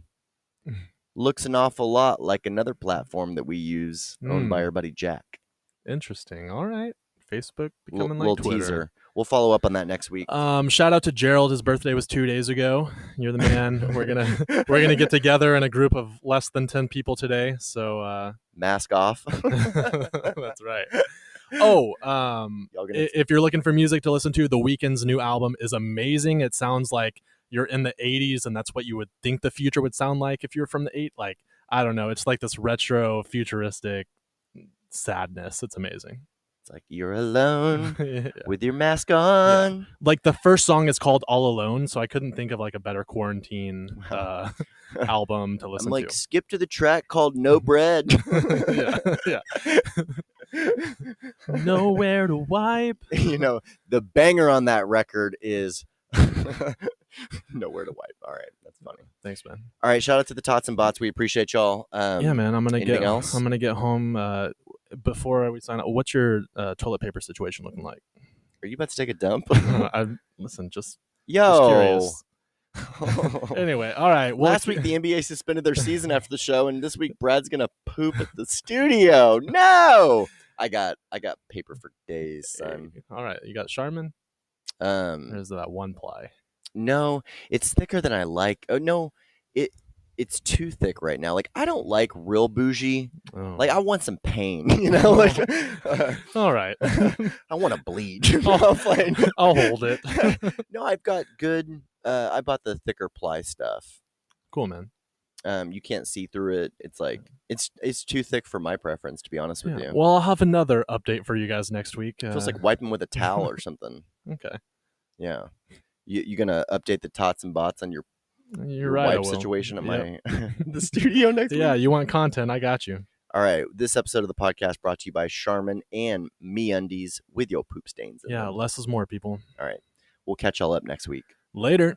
looks an awful lot like another platform that we use, owned by our buddy Jack. Interesting. All right. Facebook becoming like little Twitter. Teaser. We'll follow up on that next week. Shout out to Gerald. His birthday was 2 days ago. You're the man. We're gonna get together in a group of less than 10 people today. So mask off. That's right. If you're looking for music to listen to, The Weeknd's new album is amazing. It sounds like you're in the 80s, and that's what you would think the future would sound like if you're from the 80s. Like, I don't know. It's like this retro, futuristic sadness. It's amazing. It's like you're alone with your mask on. Yeah. Like the first song is called All Alone, so I couldn't think of like a better quarantine album to listen to. I'm like, skip to the track called No Bread. yeah. Nowhere to wipe. The banger on that record is Nowhere to Wipe. All right, that's funny. Thanks, man. All right, shout out to the Tots and Bots. We appreciate y'all. Yeah, man. I'm gonna get home. Before we sign up, what's your toilet paper situation looking like? Are you about to take a dump? Just curious. Anyway, all right. Last week the NBA suspended their season after the show, and this week Brad's gonna poop at the studio. No, I got paper for days, son. Hey, all right, you got Charmin? Or is that one ply? No, it's thicker than I like. Oh no, it's too thick right now. Like, I don't like real bougie. Like, I want some pain, like all right. I want to bleed. I'll hold it. No, I've got good I bought the thicker ply stuff. Cool, man. You can't see through it. It's like it's too thick for my preference, to be honest with you. Well, I'll have another update for you guys next week. It feels like wiping with a towel or something. Okay. Yeah. You gonna update the tots and bots on your You're right. I wipe will. situation at Yep. my the studio next week? Yeah, you want content? I got you. All right. This episode of the podcast brought to you by Charmin and MeUndies with your poop stains in Yeah, them. less is more, people. All right. We'll catch y'all up next week. Later.